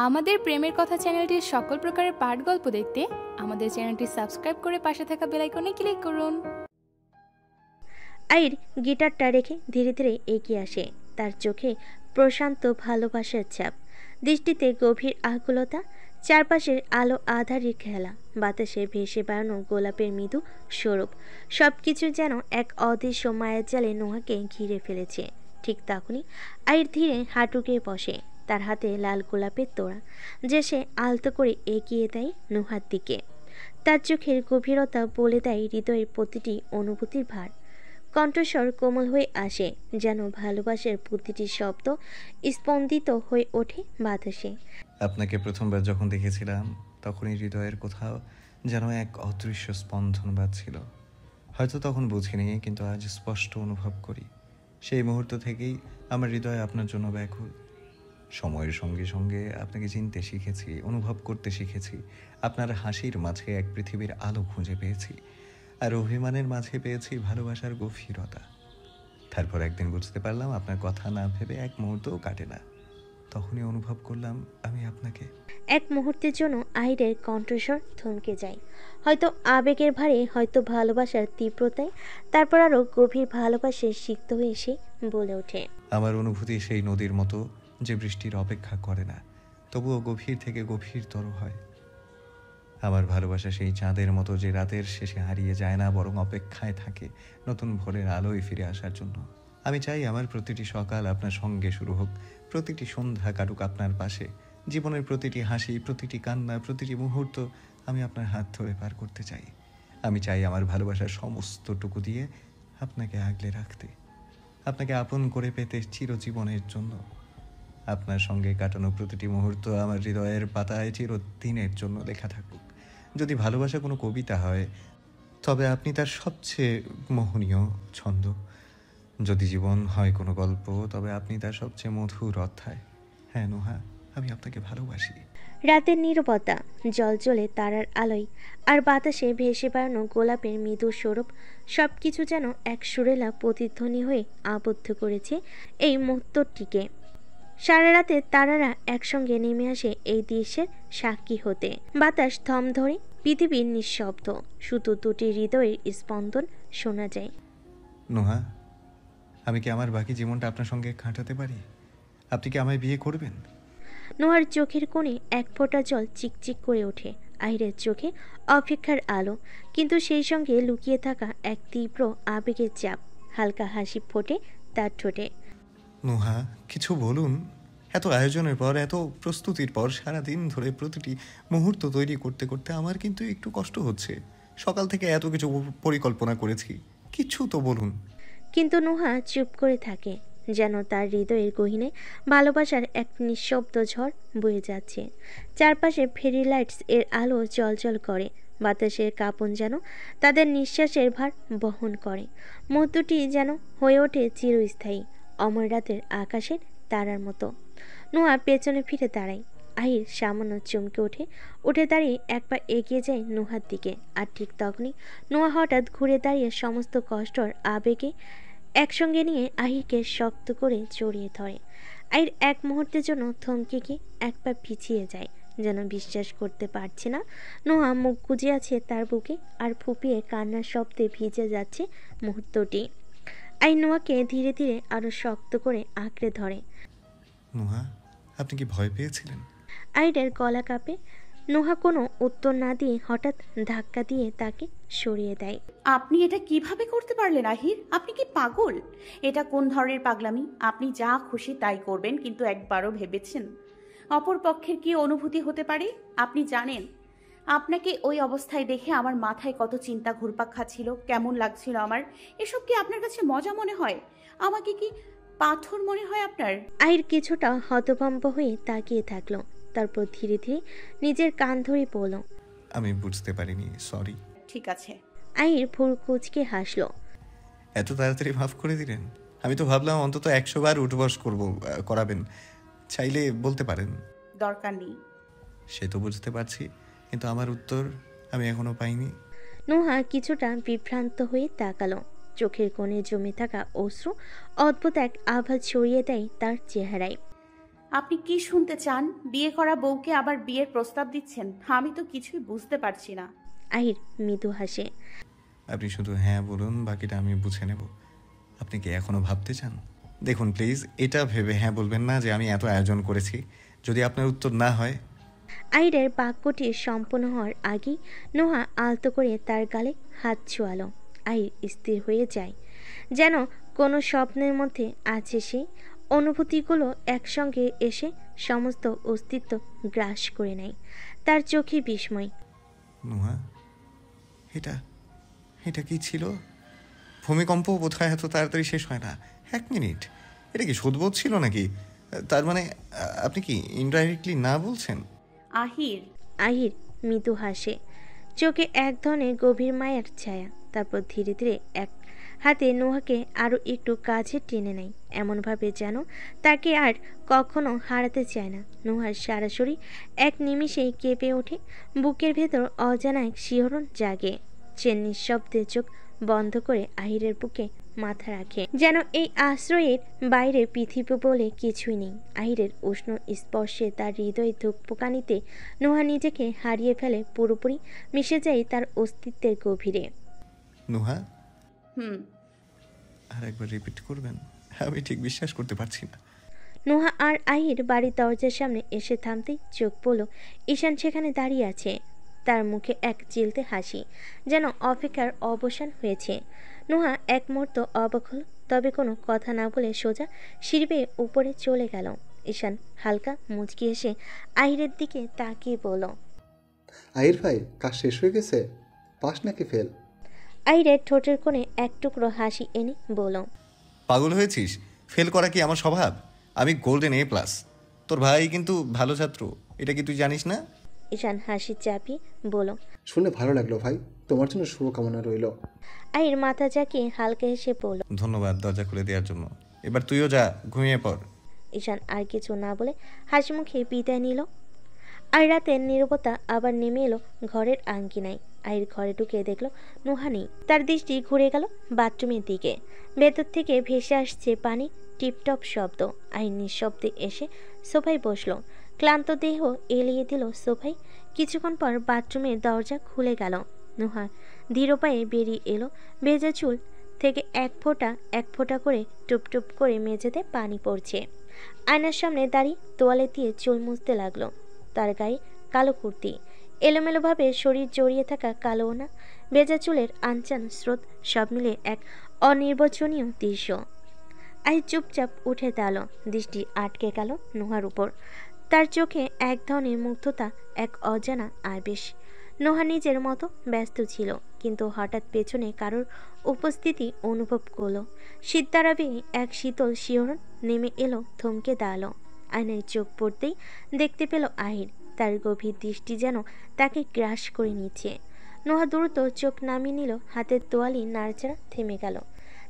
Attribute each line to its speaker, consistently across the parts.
Speaker 1: আমাদের প্রেমের কথা চ্যানেলটির সকল প্রকারের পাঠ গল্প দেখতে আমাদের চ্যানেলটি সাবস্ক্রাইব করে পাশে থাকা বেল আইকনে ক্লিক করুন।
Speaker 2: আইর গিটারটা রেখে ধীরে ধীরে এগিয়ে আসে। তার চোখে প্রশান্ত ভালোবাসার ছাপ, দৃষ্টিতে গভীর আকুলতা। চারপাশের আলো আঁধারির খেলা, বাতাসে ভেসে বেড়ানো গোলাপের মৃদু স্বরূপ, সবকিছু যেন এক অদৃশ্য মায়ার জালে নোহাকে ঘিরে ফেলেছে। ঠিক তখনই আইর ধীরে হাঁটুকে বসে, তার হাতে লাল গোলাপের তোড়া, যে সে আলতো করে এগিয়ে দেয় নোহার দিকে। তার চোখের গভীরতা বলে দেয় হৃদয়ের প্রতিটি অনুভূতির ভার। কণ্ঠস্বর কোমল হয়ে আসে, যেন ভালোবাসার প্রতিটি শব্দ স্পন্দিত হয়ে ওঠে বাতাসে।
Speaker 3: আপনাকে প্রথমবার যখন দেখেছিলাম তখনই হৃদয়ের কোথাও যেন এক অদৃশ্য স্পন্দন বাজছিল। হয়তো তখন বুঝিনি, কিন্তু আজ স্পষ্ট অনুভব করি। সেই মুহূর্ত থেকেই আমার হৃদয় আপনার জন্য ব্যাকুল। সময়ের সঙ্গে সঙ্গে আপনাকে চিনতে শিখেছি, অনুভব করতে শিখেছি। আপনার হাসির মাঝে এক পৃথিবীর আলো খুঁজে পেয়েছি, আর অভিমানের মাঝে পেয়েছি ভালোবাসার গভীরতা। তারপর একদিন বুঝতে পারলাম আপনার কথা না ভেবে এক মুহূর্তও কাটে না। তখনই অনুভব করলাম আমি আপনাকে।
Speaker 2: এক মুহূর্তের জন্য আহিরের কণ্ঠস্বর থমকে যায়, হয়তো আবেগের ভারে, হয়তো ভালোবাসার তীব্রতায়। তারপর আরও গভীর ভালোবাসায় সিক্ত হয়ে সে বলে ওঠে,
Speaker 3: আমার অনুভূতি সেই নদীর মতো, যে বৃষ্টির অপেক্ষা করে না, তবুও গভীর থেকে গভীরতর হয়। আমার ভালোবাসা সেই চাঁদের মতো, যে রাতের শেষে হারিয়ে যায় না, বরং অপেক্ষায় থাকে নতুন ভোরের আলোয় ফিরে আসার জন্য। আমি চাই আমার প্রতিটি সকাল আপনার সঙ্গে শুরু হোক, প্রতিটি সন্ধ্যা কাটুক আপনার পাশে। জীবনের প্রতিটি হাসি, প্রতিটি কান্না, প্রতিটি মুহূর্ত আমি আপনার হাত ধরে পার করতে চাই। আমি চাই আমার ভালোবাসার সমস্তটুকু দিয়ে আপনাকে আগলে রাখতে, আপনাকে আপন করে পেতে চিরজীবনের জন্য। আপনার সঙ্গে কাটানো প্রতিটি মুহূর্ত আমার হৃদয়ের পাতায় চিরদিনের জন্য লেখা থাকুক। যদি ভালোবাসা কোনো কবিতা হয়, তবে আপনি তার সবচেয়ে মোহনীয় ছন্দ। যদি জীবন হয় কোনো গল্প, তবে আপনি তার সবচেয়ে মধুর অধ্যায়। হ্যাঁ নোহা, আমি আপনাকে ভালোবাসি।
Speaker 2: রাতের নীরবতা, জলজলে তারার আলোয় আর বাতাসে ভেসে বেড়ানো গোলাপের মৃদু স্বরূপ, সবকিছু যেন এক সুরেলা প্রতিধ্বনি হয়ে আবদ্ধ করেছে এই মুহূর্তটিকে। সারা রাতে তারারা একসঙ্গে নেমে আসে এই দৃশ্যের সাক্ষী হতে। বাতাস থম ধরে, পৃথিবীর নিঃশব্দ, শুধু দুটি হৃদয়ের স্পন্দন শোনা যায়।
Speaker 3: নোহা, আমি কি আমার বাকি জীবনটা আপনার সঙ্গে কাটাতে পারি? আপনি কি আমায় বিয়ে করবেন?
Speaker 2: নোহার চোখের কোণে এক ফোঁটা জল চিকচিক করে ওঠে। আহিরের চোখে অপেক্ষার আলো, কিন্তু সেই সঙ্গে লুকিয়ে থাকা এক তীব্র আবেগের চাপ। হালকা হাসি ফোটে তার ঠোঁটে।
Speaker 3: নোহা, কিছু বলুন। এত আয়োজনের পর, এত প্রস্তুতির পর, সারাদিন ধরে প্রতিটি মুহূর্ত তৈরি করতে করতে আমার কিন্তু একটু কষ্ট হচ্ছে। সকাল থেকে এত কিছু পরিকল্পনা করেছি, কিছু তো বলুন।
Speaker 2: কিন্তু নোহা চুপ করে থাকে, যেন তার হৃদয়ের গহীনে ভালোবাসার এক নিঃশব্দ ঝড় বয়ে যাচ্ছে। চারপাশে ফেরি লাইটস এর আলো জ্বলজ্বল করে, বাতাসের কাঁপন যেন তাদের নিঃশ্বাসের ভার বহন করে। মুহূর্তটি যেন হয়ে ওঠে চিরস্থায়ী, অমর রাতের আকাশের তারার মতো। নোহা পেছনে ফিরে দাঁড়ায়। আহির সামান্য চমকে ওঠে, উঠে দাঁড়িয়ে এক পা এগিয়ে যায় নোহার দিকে। আর ঠিক তখনই নোহা হঠাৎ ঘুরে দাঁড়িয়ে সমস্ত কষ্টর আবেগে একসঙ্গে নিয়ে আহিরকে শক্ত করে জড়িয়ে ধরে। আহির এক মুহূর্তের জন্য থমকে গিয়ে এক পা পিছিয়ে যায়, যেন বিশ্বাস করতে পারছে না নোহা মুখ গুজে আছে তার বুকে, আর ফুপিয়ে কান্নার শব্দে ভিজে যাচ্ছে মুহূর্তটি। আহির নোহাকে ধীরে ধীরে আরো শক্ত করে আঁকড়ে ধরে।
Speaker 3: নোহা, আপনি কি ভয় পেয়েছিলেন?
Speaker 2: আহিরের গলা কাঁপে। নোহা কোনো উত্তর না দিয়ে হঠাৎ ধাক্কা দিয়ে তাকে সরিয়ে দেয়।
Speaker 4: আপনি এটা কিভাবে করতে পারলেন আহির? আপনি কি পাগল? এটা কোন ধরনের পাগলামি? আপনি যা খুশি তাই করবেন, কিন্তু একবারও ভেবেছেন অপর পক্ষের কি অনুভূতি হতে পারে? আপনি জানেন আপনাকে ওই অবস্থায় দেখে আমার মাথায় কত চিন্তা ঘুরপাক খাচ্ছিল, কেমন লাগছিল আমার। এসব কি আপনার কাছে মজা মনে হয়? আমাকে কি পাথর মনে হয় আপনার?
Speaker 2: আহির কিছুটা হতভম্ব হয়ে তাকিয়ে থাকলো, তারপর ধীরে ধীরে নিজের কান ধরে বলল,
Speaker 3: আমি বুঝতে পারিনি, সরি।
Speaker 4: ঠিক আছে।
Speaker 2: আহির ভুরু কুঁচকে হাসলো।
Speaker 3: এত তাড়াতাড়ি মাফ করে দিলেন? আমি তো ভাবলাম অন্তত 100 বার উঠবস করাবেন। চাইলে বলতে পারেন।
Speaker 4: দরকার নেই।
Speaker 3: সে তো বুঝতে পারছি, কিন্তু আমার উত্তর আমি এখনো পাইনি।
Speaker 2: নোহা কিছুটা বিভ্রান্ত হয়ে তাকালো, চোখের কোণে জমে থাকা অশ্রু অদ্ভুত এক আভা ছড়িয়ে দেয় তার চেহারায়।
Speaker 4: আপনি কি শুনতে চান? বিয়ে করা বউকে আবার বিয়ের প্রস্তাব দিচ্ছেন? আমি তো কিছুই বুঝতে পারছি না।
Speaker 2: আহির মৃদু হাসে।
Speaker 3: আপনি শুধু হ্যাঁ বলুন, বাকিটা আমি বুঝে নেব। আপনি কি এখনো ভাবতে চান? দেখুন প্লিজ, এটা ভেবে হ্যাঁ বলবেন না যে আমি এত আয়োজন করেছি। যদি আপনার উত্তর না হয়।
Speaker 2: আহিরের বাক্যটি সম্পূর্ণ হওয়ার আগেই নোহা আলতো করে তার গালে হাত ছোঁয়ালো। আহির স্থির হয়ে যায়, যেন কোনো স্বপ্নের মধ্যে আছে সে। অনুভূতিগুলো একসঙ্গে এসে সমস্ত অস্তিত্ব গ্রাস করে নেয়। তার চোখে বিস্ময়।
Speaker 3: নুহা, এটা এটা কি ছিল? ভূমিকম্প বোধহয় এত তাড়াতাড়ি শেষ হয় না। 1 মিনিট, এটা কি শোধবোধ ছিল নাকি? তার মানে আপনি কি ইনডাইরেক্টলি না বলছেন?
Speaker 4: আহির,
Speaker 2: আহির মৃদু হাসে, চোখে এক ধরনের গভীর মায়ার ছায়া। তারপর ধীরে ধীরে এক হাতে নোহাকে আরও একটু কাছে টেনে নেয়, এমনভাবে যেন তাকে আর কখনো হারাতে চায় না। নোহার সারা শরীর এক নিমিষেই কেঁপে ওঠে, বুকের ভেতর অজানা এক শিহরণ জাগে। সে নিঃশব্দে চোখ বন্ধ করে আহিরের বুকে মাথা রাখে, যেন এই আশ্রয়ের বাইরে পৃথিবী বলে কিছুই নেই। আহিরের উষ্ণ স্পর্শে তার হৃদয় ধুকপুকানিতে নোহা নিজেকে হারিয়ে ফেলে, পুরোপুরি মিশে যায় তার অস্তিত্বের গভীরে।
Speaker 3: নুহা,
Speaker 4: হুম।
Speaker 3: আর একবার রিপিট করবেন? আমি ঠিক বিশ্বাস করতে পারছি না।
Speaker 2: নোহা আর আহির বাড়ির দরজার সামনে এসে থামতেই চোখ পড়ল ঈশান সেখানে দাঁড়িয়ে আছে। তার মুখে এক চিলতে হাসি, যেন অপেক্ষার অবসান হয়েছে। নোহা এক মুহূর্ত অবাক হল, তবে কোনো কথা না বলে সোজা সিঁড়ি বেয়ে উপরে চলে গেল। ঈশান হালকা মুচকি এসে আহিরের দিকে তাকিয়ে বলল,
Speaker 5: আহির ভাই, কাজ শেষ হয়ে গেছে? পাস নাকি ফেল?
Speaker 2: আহিরের ঠোঁটের কোণে এক টুকরো হাসি এনে বলল,
Speaker 3: পাগল হয়েছিস? ফেল করা কি আমার স্বভাব? আমি গোল্ডেন A+। তোর ভাই কিন্তু ভালো ছাত্র, এটা কি তুই জানিস না?
Speaker 2: ঈশান হাসি চাপিয়ে বলল।
Speaker 5: শুনে ভালো লাগলো ভাই, তোমার জন্য শুভকামনা রইল।
Speaker 2: আহির মাথা ঝাঁকিয়ে হালকা হেসে বলল,
Speaker 3: ধন্যবাদ দরজা খুলে দেওয়ার জন্য। এবার তুইও যা, ঘুমিয়ে পড়।
Speaker 2: ঈশান আর কিছু না বলে হাসি মুখে বিদায় নিল। আর রাতের নীরবতা আবার নেমে এলো ঘরের আঙ্গিনায়। আহির ঘরে ঢুকে দেখলো নোহা নেই। তার দৃষ্টি ঘুরে গেল বাথরুমের দিকে। ভেতর থেকে ভেসে আসছে পানি টিপটপ শব্দ। আহির নিঃশব্দে এসে সোফায় বসলো, ক্লান্ত দেহ এলিয়ে দিল সোফায়। কিছুক্ষণ পর বাথরুমের দরজা খুলে গেল। নোহা ধীর পায়ে বেরিয়ে এলো। ভেজা চুল থেকে এক ফোঁটা করে টুপটুপ করে মেঝেতে পানি পড়ছে। আয়নার সামনে দাঁড়িয়ে তোয়ালে দিয়ে চুল মুছতে লাগলো। তার গায়ে কালো কুর্তি, এলোমেলোভাবে শরীর জড়িয়ে থাকা কালো ওনা, ভেজা চুলের আনচান স্রোত, সব মিলে এক অনির্বচনীয় দৃশ্য। আই চুপচাপ উঠে দাঁড়ালো, দৃষ্টি আটকে গেল নোহার উপর। তার চোখে এক ধরনের মুগ্ধতা, এক অজানা আবেশ। নোহা নিজের মতো ব্যস্ত ছিল, কিন্তু হঠাৎ পেছনে কারোর উপস্থিতি অনুভব করলো। শীততারাবে এক শীতল শিহরণ নেমে এলো, থমকে দাঁড়ালো। আয়নায় চোখ পড়তেই দেখতে পেল আহির। তার গভীর দৃষ্টি যেন তাকে গ্রাস করে নিচ্ছে। নোহা দ্রুত চোখ নামিয়ে নিল, হাতের তোয়ালি নাড়াচাড়া থেমে গেল।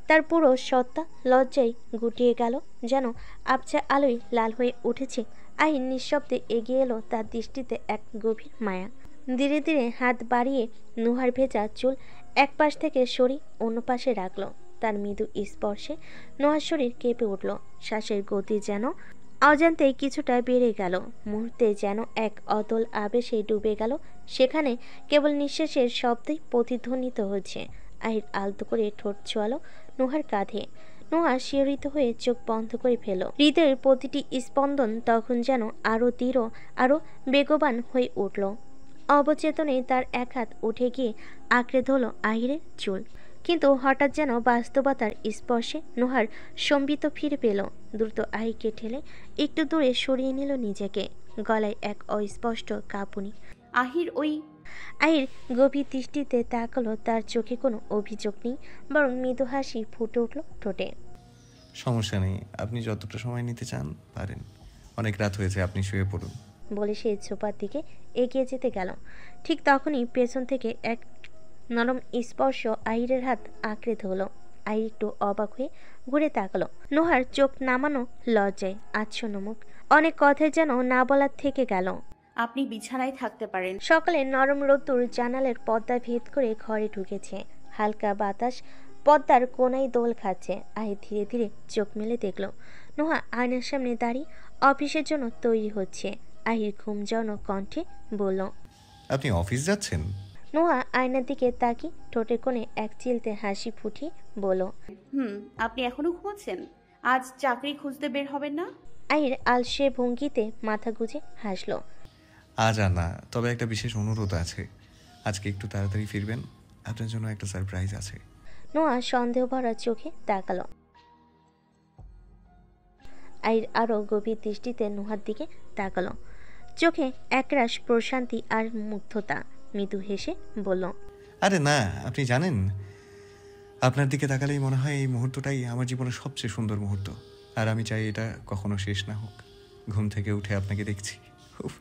Speaker 2: তার পুরো সত্তা লজ্জায় গুটিয়ে গেল, যেন আবছা আলোয় লাল হয়ে উঠেছে। আহির নিঃশব্দে এগিয়ে এলো, তার দৃষ্টিতে এক গভীর মায়া। ধীরে ধীরে হাত বাড়িয়ে নোহার ভেজা চুল এক পাশ থেকে সরিয়ে অন্য পাশে রাখলো। তার মৃদু স্পর্শে নোহার শরীর কেঁপে উঠল। শ্বাসের গতি যেন অজান্তেই কিছুটা বেড়ে গেল। মুহূর্তে যেন এক অতল আবেশে ডুবে গেল। সেখানে কেবল নিঃশ্বাসের শব্দই প্রতিধ্বনিত হচ্ছে। আহির আলতো করে ঠোঁট ছোঁয়ালো নোহার কাঁধে। নোহা শিহরিত হয়ে চোখ বন্ধ করে ফেল। হৃদয়ের প্রতিটি স্পন্দন তখন যেন আরো দৃঢ়, আরো বেগবান হয়ে উঠল। অবচেতনে তার এক হাত উঠে গিয়ে আঁকড়ে ধরল আহিরের চুল, কিন্তু হঠাৎ যেন বাস্তবতার স্পর্শে নোহার সম্বিত ফিরে পেল। দ্রুত আহিরকে ঠেলে একটু দূরে সরিয়ে নিল নিজেকে, গলায় এক অস্পষ্ট কাঁপুনি।
Speaker 4: আহির ওই
Speaker 2: আহির গভীর দৃষ্টিতে তাকালো। তার চোখে কোনো অভিযোগ নেই, বরং মৃদু হাসি ফুটে উঠল ঠোঁটে।
Speaker 3: সমস্যা নেই, আপনি যতটা সময় নিতে চান পারেন। অনেক রাত হয়েছে, আপনি শুয়ে পড়ুন।
Speaker 2: বলে সে সোফার দিকে এগিয়ে যেতে গেল। ঠিক তখনই পেছন থেকে এক নরম স্পর্শ আহিরের হাত আঁকড়ে ধরল। আহির একটু অবাক হয়ে ঘুরে তাকালো। নোহার চোখ নামানো, লজ্জায় আচ্ছন্ন মুখ, অনেক কথাই যেন না বলার থেকে গেল।
Speaker 4: আপনি বিছানায় থাকতে পারেন।
Speaker 2: সকালে নরম রোদ্দুর জানালার পর্দা ভেদ করে ঘরে ঢুকেছে। হালকা বাতাস পর্দার কোনায় দোল খাচ্ছে। আহির ধীরে ধীরে চোখ মেলে দেখল নোহা আয়নার সামনে দাঁড়িয়ে অফিসের জন্য তৈরি হচ্ছে। আহির ঘুমজড়ানো কণ্ঠে বলল।
Speaker 3: আপনি অফিস যাচ্ছেন?
Speaker 2: নোহা আয়নার দিকে তাকিয়ে ঠোঁটের কোণে এক চিলতে হাসি ফুটিয়ে বলল।
Speaker 4: আপনি এখনো ঘুমাচ্ছেন? আজ চাকরি খুঁজতে বের হবেন না?
Speaker 2: আহির আলসে ভঙ্গিতে মাথা গুজে হাসল।
Speaker 3: আজ আর না, তবে একটা বিশেষ অনুরোধ আছে। আজকে একটু তাড়াতাড়ি ফিরবেন, আপনার জন্য একটা সারপ্রাইজ আছে।
Speaker 2: নোয়া সন্দেহ ভরা চোখে তাকালো। আহির আরো গভীর দৃষ্টিতে নোহার দিকে তাকালো, চোখে একরাশ প্রশান্তি আর মুগ্ধতা। মৃদু হেসে বলল।
Speaker 3: আরে না, আপনি জানেন, আপনার দিকে তাকালেই মনে হয় এই মুহূর্তটাই আমার জীবনের সবচেয়ে সুন্দর মুহূর্ত। আর আমি চাই এটা কখনো শেষ না হোক। ঘুম থেকে উঠে আপনাকে দেখছি, উফ,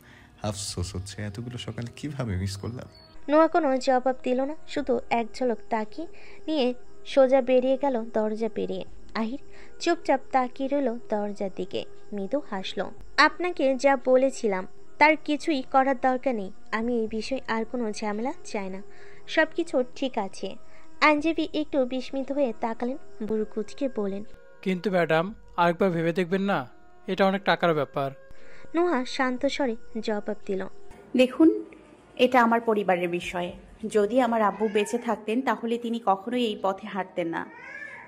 Speaker 3: আফসোস হচ্ছে এতগুলো সকাল কিভাবে মিস করলাম।
Speaker 2: নোয়া কোনো জবাব দিল না, শুধু এক ঝলক তাকিয়ে নিয়ে সোজা বেরিয়ে গেল দরজা পেরিয়ে। আহির চুপচাপ তাকিয়ে রইল দরজার দিকে, মৃদু হাসল। আপনাকে যা বলেছিলাম তার কিছুই করার দরকার নেই। আমি এই বিষয়ে আর কোনো ঝামেলা চাই না, সব কিছু ঠিক আছে। আইনজীবী একটু বিস্মিত হয়ে তাকালেন, বুড়ো কুচকে বলেন।
Speaker 6: কিন্তু ম্যাডাম, আরেকবার ভেবে দেখবেন না, এটা অনেক টাকার ব্যাপার।
Speaker 2: নোহা শান্ত স্বরে জবাব দিল।
Speaker 4: দেখুন, এটা আমার পরিবারের বিষয়। যদি আমার আব্বু বেঁচে থাকতেন তাহলে তিনি কখনোই এই পথে হাঁটতেন না।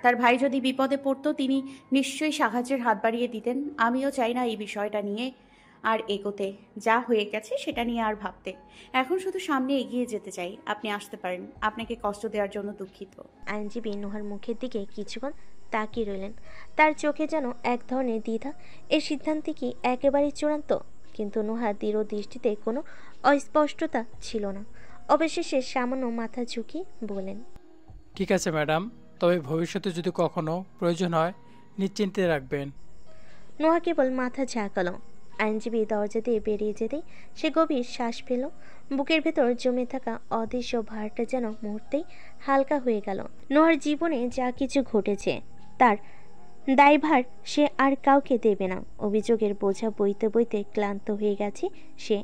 Speaker 4: তার ভাই যদি বিপদে পড়তো তিনি নিশ্চয়ই সাহায্যের হাত বাড়িয়ে দিতেন। আমিও চাই না এই বিষয়টা নিয়ে আর এগোতে, যা হয়ে গেছে সেটা নিয়ে আর ভাবতে। এখন শুধু সামনে এগিয়ে যেতে চাই। আপনি আসতে পারেন। আপনাকে কষ্ট দেওয়ার জন্য দুঃখিত।
Speaker 2: আইনজীবী নোহার মুখের দিকে কিছুক্ষণ তাকিয়ে রইলেন। তার চোখে যেন এক ধরনের দ্বিধা। এই সিদ্ধান্তে কি একেবারে চূড়ান্ত? কিন্তু নোহার দৃঢ় দৃষ্টিতে কোনো অস্পষ্টতা ছিল না। অবশেষে সামান্য মাথা ঝুঁকিয়ে বলেন।
Speaker 6: ঠিক আছে ম্যাডাম, তবে ভবিষ্যতে যদি কখনো প্রয়োজন হয় নিশ্চিন্তে রাখবেন।
Speaker 2: নোহা কেবল মাথা ঝাঁকালো। আইনজীবী দরজা দিয়ে বেরিয়ে যেতেই সে গভীর শ্বাস পেল। বুকের ভেতর জমে থাকা অদৃশ্য ভারটা যেন মুহূর্তেই হালকা হয়ে গেল। নোহার জীবনে যা কিছু ঘটেছে তার দায়ভার সে আর কাউকে দেবে না। অভিযোগের বোঝা বইতে বইতে ক্লান্ত হয়ে গেছে সে।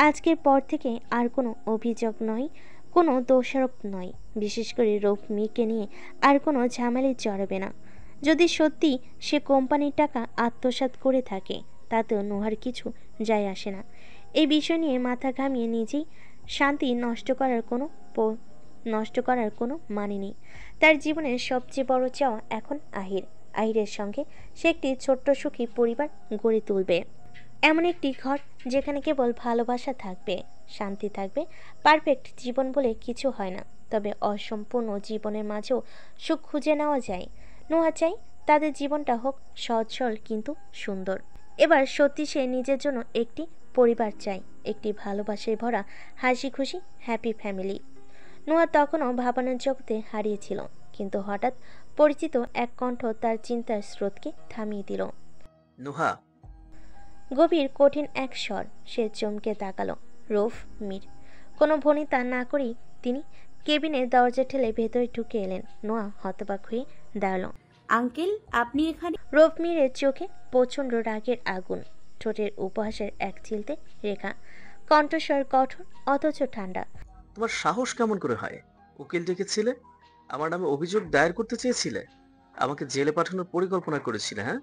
Speaker 2: আজকের পর থেকে আর কোনো অভিযোগ নয়, কোনো দোষারোপ নয়, বিশেষ করে রৌফমিকে নিয়ে আর কোনো ঝামেলায় জড়াবে না। যদি সত্যি সে কোম্পানির টাকা আত্মসাৎ করে থাকে তাতেও নোহার কিছু যায় আসে না। এই বিষয় নিয়ে মাথা ঘামিয়ে নিজেই শান্তি নষ্ট করার কোনো মানে নেই। তার জীবনের সবচেয়ে বড় চাওয়া এখন আহির। আহিরের সঙ্গে সে একটি ছোট্ট সুখী পরিবার গড়ে তুলবে। এমন একটি ঘর যেখানে কেবল ভালোবাসা থাকবে, শান্তি থাকবে। পারফেক্ট জীবন বলে কিছু হয় না, তবে অসম্পূর্ণ জীবনের মাঝেও সুখ খুঁজে নেওয়া যায়। নোহা চাই তাদের জীবনটা হোক সহজ সরল কিন্তু সুন্দর। এবার সত্যি সে নিজের জন্য একটি পরিবার চাই, একটি ভালোবাসায় ভরা হাসি খুশি হ্যাপি ফ্যামিলি। নোহা তখনও ভাবনার জগতে হারিয়েছিল, কিন্তু হঠাৎ পরিচিত এক কণ্ঠ তার চিন্তার স্রোতকে থামিয়ে দিল।
Speaker 7: নোহা।
Speaker 2: গভীর কঠিন এক স্বর। সে চমকে তাকালো। রৌফ মীর। কোনো ভনিতা না করেই তিনি কেবিনের দরজা ঠেলে ভেতরে ঢুকে এলেন। নোহা হতবাক হয়ে দাঁড়ালো।
Speaker 4: আঙ্কেল, আপনি এখানে?
Speaker 2: রৌফ মীরের চোখে প্রচণ্ড রাগের আগুন, ঠোঁটের উপহাসের এক চিলতে রেখা, কণ্ঠস্বর কঠোর অথচ ঠান্ডা।
Speaker 7: তোমার সাহস কেমন করে হয়? উকিল ডেকেছিলে, আমার নামে অভিযোগ দায়ের করতে চেয়েছিলে, আমাকে জেলে পাঠানোর পরিকল্পনা করেছিলে। হ্যাঁ,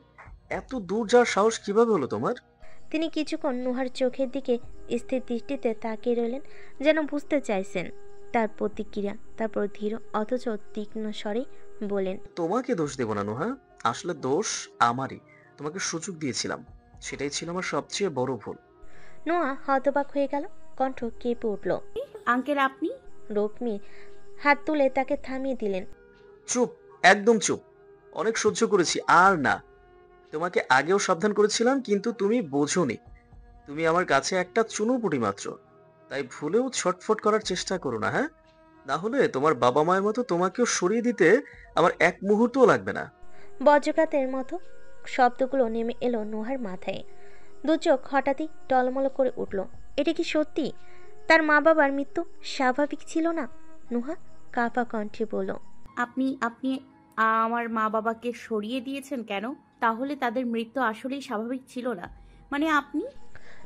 Speaker 7: এত দূর যাওয়ার সাহস কিভাবে হলো তোমার?
Speaker 2: তিনি কিছুক্ষণ নোহার চোখের দিকে স্থির দৃষ্টিতে তাকিয়ে রইলেন, যেন বুঝতে চাইছেন তার প্রতিক্রিয়া। তারপর ধীর অথচ তীক্ষ্ণ স্বরে বলেন।
Speaker 7: তোমাকে দোষ দেব না নোহা, আসলে দোষ আমারই। তোমাকে সুযোগ দিয়েছিলাম, সেটাই ছিল আমার সবচেয়ে বড় ভুল।
Speaker 2: নোহা হতবাক হয়ে গেল, কণ্ঠ কেঁপে উঠল।
Speaker 4: আঙ্কেল, আপনি?
Speaker 2: রৌফ মীর হাত তুলে তাকে থামিয়ে দিলেন।
Speaker 7: চুপ, একদম চুপ। অনেক সহ্য করেছি, আর না। তোমাকে আগেও সাবধান করেছিলাম, কিন্তু তুমি বোঝোনি। তুমি আমার কাছে একটা চুনোপুটি মাত্র, তাই ভুলেও ছটফট করার চেষ্টা করো না। হ্যাঁ, না হলে তোমার বাবা মায়ের মতো তোমাকেও সরিয়ে দিতে আমার এক মুহূর্তও লাগবে না।
Speaker 2: বজ্রঘাতের মতো শব্দগুলো নেমে এলো নোহার মাথায়। দু চোখ হঠাৎই টলমল করে উঠল। এটা কি সত্যি? তার মা বাবার মৃত্যু স্বাভাবিক ছিল না? নোহা কাঁপা কণ্ঠে বলল।
Speaker 4: আপনি আপনি আমার মা বাবাকে সরিয়ে দিয়েছেন কেন? তাহলে তাদের মৃত্যু আসলেই স্বাভাবিক ছিল না? মানে আপনি?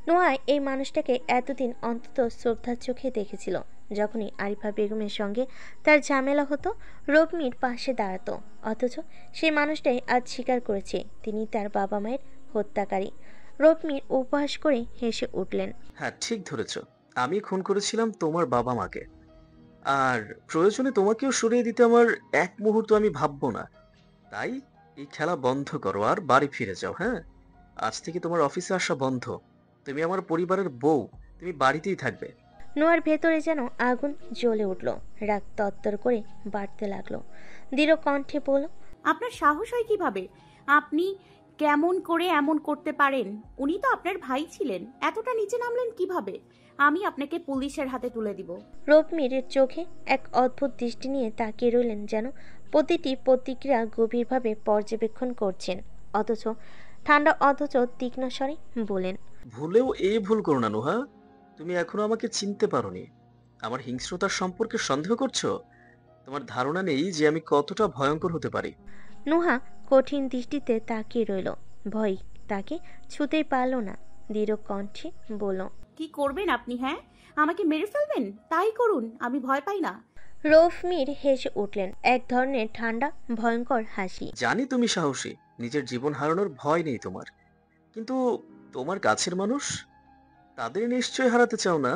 Speaker 2: নোহা এই মানুষটাকে এতদিন অন্তত শ্রদ্ধার চোখে দেখেছিল। যখনই আরিফা বেগমের সঙ্গে তার ঝামেলা হতো রৌফ মীর পাশে দাঁড়াতো, অথচ সেই মানুষটাই আজ স্বীকার করেছে তিনি তার বাবা মায়ের হত্যাকারী। রোপমির উপহাস করে হেসে উঠলেন।
Speaker 7: হ্যাঁ, ঠিক ধরেছ। আমি খুন করেছিলাম তোমার বাবা মাকে, আর প্রয়োজনে তোমাকেও সরিয়ে দিতে আমার এক মুহূর্ত আমি ভাববো না। তাই এই খেলা বন্ধ করো আর বাড়ি ফিরে যাও। হ্যাঁ, আজ থেকে তোমার অফিসে আসা বন্ধ। তুমি আমার পরিবারের বউ, তুমি বাড়িতেই থাকবে।
Speaker 2: নোয়ার ভেতরে যেন আগুন জ্বলে উঠল, রাগ তত্তর করে বাড়তে লাগলো। দৃঢ় কণ্ঠে বলল,
Speaker 4: আপনার সাহস হয় কিভাবে? আপনি কেমন করে এমন করতে পারেন? উনি তো আপনার ভাই ছিলেন, এতটা নিচে নামলেন কিভাবে? আমি আপনাকে পুলিশের হাতে তুলে দিব।
Speaker 2: রোপমির চোখে এক অদ্ভুত দৃষ্টি নিয়ে তাকিয়ে রইলেন, যেন প্রতিটি প্রতিক্রিয়া গভীরভাবে পর্যবেক্ষণ করছেন। অথচ ঠান্ডা অথচ তীক্ষ্ণ স্বরে বলেন,
Speaker 7: ভুলেও এই ভুল করো না নুহা। তুমি এখনো আমাকে চিনতে পারোনি। আমার হিংস্রতার সম্পর্কে সন্দেহ করছো? তোমার ধারণা নেই যে আমি কতটা ভয়ঙ্কর হতে পারি।
Speaker 2: নুহা কঠিন দৃষ্টিতে তাকিয়ে রইল, ভয় তাকে ছুতেই পারল না। দৃঢ় কণ্ঠে বলল,
Speaker 4: কি করবেন আপনি? হ্যাঁ, আমাকে মেরে ফেলবেন? তাই করুন, আমি ভয় পাই না।
Speaker 2: রোফমির হেসে উঠলেন, এক ধরনের ঠান্ডা ভয়ঙ্কর হাসি।
Speaker 7: জানি তুমি সাহসী, নিজের জীবন হারানোর ভয় নেই তোমার, কিন্তু তোমার কাছের মানুষ, তাদের নিশ্চয় হারাতে চাও না।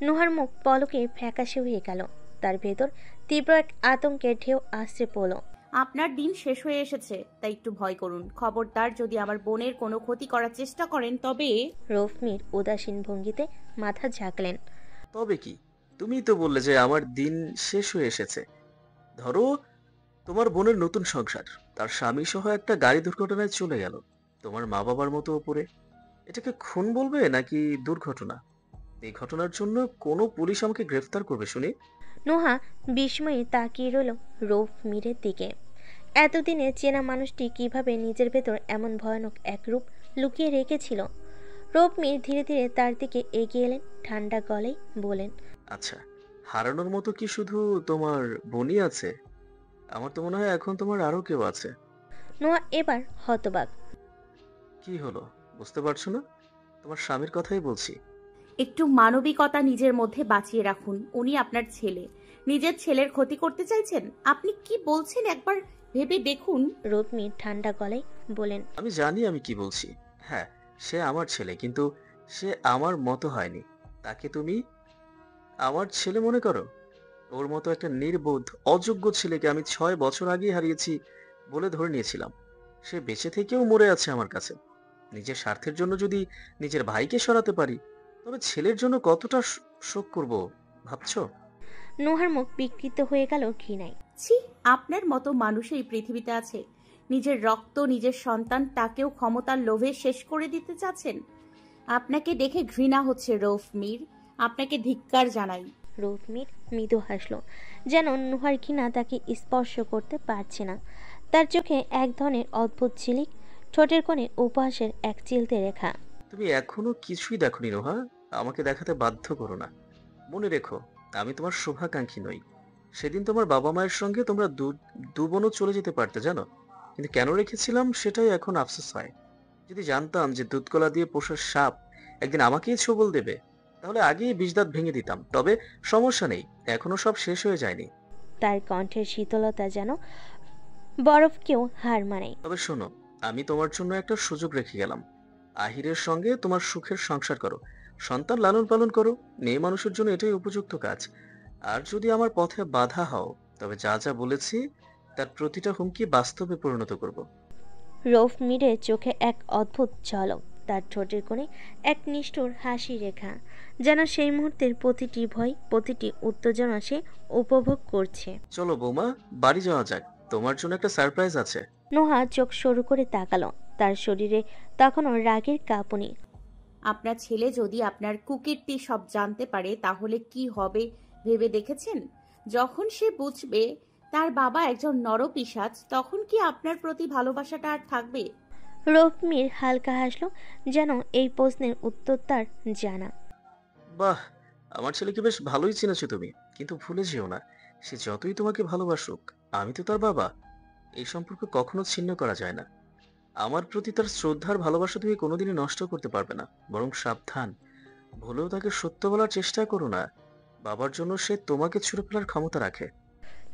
Speaker 2: নুহার মুখ পলকে ফ্যাকাশে হয়ে গেল, তার ভেতর তীব্র এক আতঙ্কের ঢেউ আসছে পড়ল।
Speaker 4: আপনার দিন শেষ হয়ে এসেছে, তাই একটু ভয় করুন। খবরদার যদি আমার বোনের কোনো ক্ষতি করার চেষ্টা করেন তবে।
Speaker 2: রোফমির উদাসীন ভঙ্গিতে মাথা ঝাঁকলেন।
Speaker 7: তবে কি? তুমিই তো বললে যে আমার দিন শেষ হয়ে এসেছে। ধরো, তোমার বোনের নতুন সংসার, তার স্বামী সহ একটা গাড়ি দুর্ঘটনায় চলে গেল তোমার মা বাবার মতো ওপরে। এটাকে খুন বলবে নাকি দুর্ঘটনা? এই ঘটনার জন্য কোনো পুলিশ আমাকে গ্রেফতার করবে শুনি?
Speaker 2: নুহা বিস্ময়ে তাকিয়ে রইল রোফমিরের দিকে। এতদিনে চেনা মানুষটি কিভাবে নিজের ভেতর এমন ভয়ানক এক রূপ লুকিয়ে রেখেছিল। রোফমির ধীরে ধীরে তার দিকে এগিয়ে এলেন, ঠান্ডা গলায় বলেন,
Speaker 7: আচ্ছা, হারানোর মতো কি শুধু তোমার বোনই আছে? আমার তো মনে হয় এখন তোমার আরো কেউ আছে।
Speaker 2: নোয়া এবার হতবাক।
Speaker 7: কি হলো, বুঝতে পারছো না? তোমার স্বামীর কথাই বলছি।
Speaker 4: একটু মানবিকতা নিজের মধ্যে বাঁচিয়ে রাখুন। উনি আপনার ছেলে, নিজের ছেলের ক্ষতি করতে চাইছেন? আপনি কি বলছেন একবার ভেবে দেখুন।
Speaker 2: রোফমির ঠান্ডা গলায় বলেন,
Speaker 7: আমি জানি আমি কি বলছি। হ্যাঁ, সে আমার ছেলে, কিন্তু সে আমার মতো হয়নি। তাকে তুমি আমার ছেলে মনে করো? ওর মতো একটা নির্বোধ অযোগ্য ছেলেকে আমি 6 বছর আগেই হারিয়েছি বলে ধরে নিয়েছিলাম। সে বেঁচে থেকেও মরে আছে আমার কাছে। নিজের স্বার্থের জন্য যদি নিজের ভাইকে সরাতে পারি, তবে ছেলের জন্য কতটা শোক করব ভাবছো?
Speaker 2: নোহার মুখ বিকৃত হয়ে গেল ঘৃণায়।
Speaker 4: ছি, আপনার মতো মানুষ এই পৃথিবীতে আছে? নিজের রক্ত, নিজের সন্তান, তাকেও ক্ষমতার লোভে শেষ করে দিতে চাচ্ছেন? আপনাকে দেখে ঘৃণা হচ্ছে রৌফ মীর, আপনাকে ধিক্কার জানাই।
Speaker 2: রোফমির মৃদু হাসল, যেন নুহার ঘৃণা তাকে স্পর্শ করতে পারছে না। তার চোখে এক ধরনের অদ্ভুত ঝিলিক, ঠোঁটের কোণে উপহাসের এক চিলতে রেখা।
Speaker 7: তুমি এখনো কিছুই দেখোনি রোহা, আমাকে দেখাতে বাধ্য করো না। মনে রেখো, আমি তোমার শুভাকাঙ্ক্ষী নই। সেদিন তোমার বাবা মায়ের সঙ্গে তোমরা দু বোনও চলে যেতে পারতে জানো, কিন্তু কেন রেখেছিলাম সেটাই এখন আফসোস হয়। যদি জানতাম যে দুধকলা দিয়ে পোষার সাপ একদিন আমাকেই ছোবল দেবে, তাহলে আগেই বিষদাঁত ভেঙে দিতাম। তবে সমস্যা নেই, এখনো সব শেষ হয়ে যায়নি।
Speaker 2: তার কণ্ঠের শীতলতা যেন বরফকেও হার মানায়।
Speaker 7: তবে শোনো, আমি তোমার জন্য একটা সুযোগ রেখে গেলাম। আহিরের সঙ্গে তোমার সুখের সংসার করো, সন্তান লালন পালন করো। মেয়ে মানুষের জন্য এটাই উপযুক্ত কাজ। আর যদি আমার পথে বাধা হও, তবে যা যা বলেছি তার প্রতিটা হুমকি বাস্তবে পরিণত করব।
Speaker 2: রোফমিরের চোখে এক অদ্ভুত ঝলক, তার ঠোঁটের কোণে এক নিষ্ঠুর হাসি রেখা, যেন সেই মুহূর্তের প্রতিটি ভয়, প্রতিটি উত্তেজনা সে উপভোগ করছে।
Speaker 7: চলো বৌমা, বাড়ি যাওয়া যাক, তোমার জন্য একটা সারপ্রাইজ আছে।
Speaker 2: নোহা চোখ সরু করে তাকালো, তার শরীরে তখনও রাগের কাঁপুনি।
Speaker 4: আপনার ছেলে যদি আপনার কুকীর্তি সব জানতে পারে তাহলে কি হবে ভেবে দেখেছেন? যখন সে বুঝবে তার বাবা একজন নরপিশাচ, তখন কি আপনার প্রতি ভালোবাসাটা আর থাকবে?
Speaker 2: রোফমির হালকা হাসলো, যেন এই প্রশ্নের উত্তর তার জানা।
Speaker 7: বাহ, আমার ছেলেকে বেশ ভালোই চিনেছো তুমি। কিন্তু ভুলে যেও না, সে যতই তোমাকে ভালোবাসুক, আমি তো তার বাবা। এই সম্পর্ক কখনো ছিন্ন করা যায় না। আমার প্রতি তার শ্রদ্ধার ভালোবাসা তুমি কোনোদিনই নষ্ট করতে পারবে না। বরং সাবধান, ভুলেও তাকে সত্য বলার চেষ্টা করো না। বাবার জন্য সে তোমাকে ছুঁড়ে ফেলার ক্ষমতা রাখে।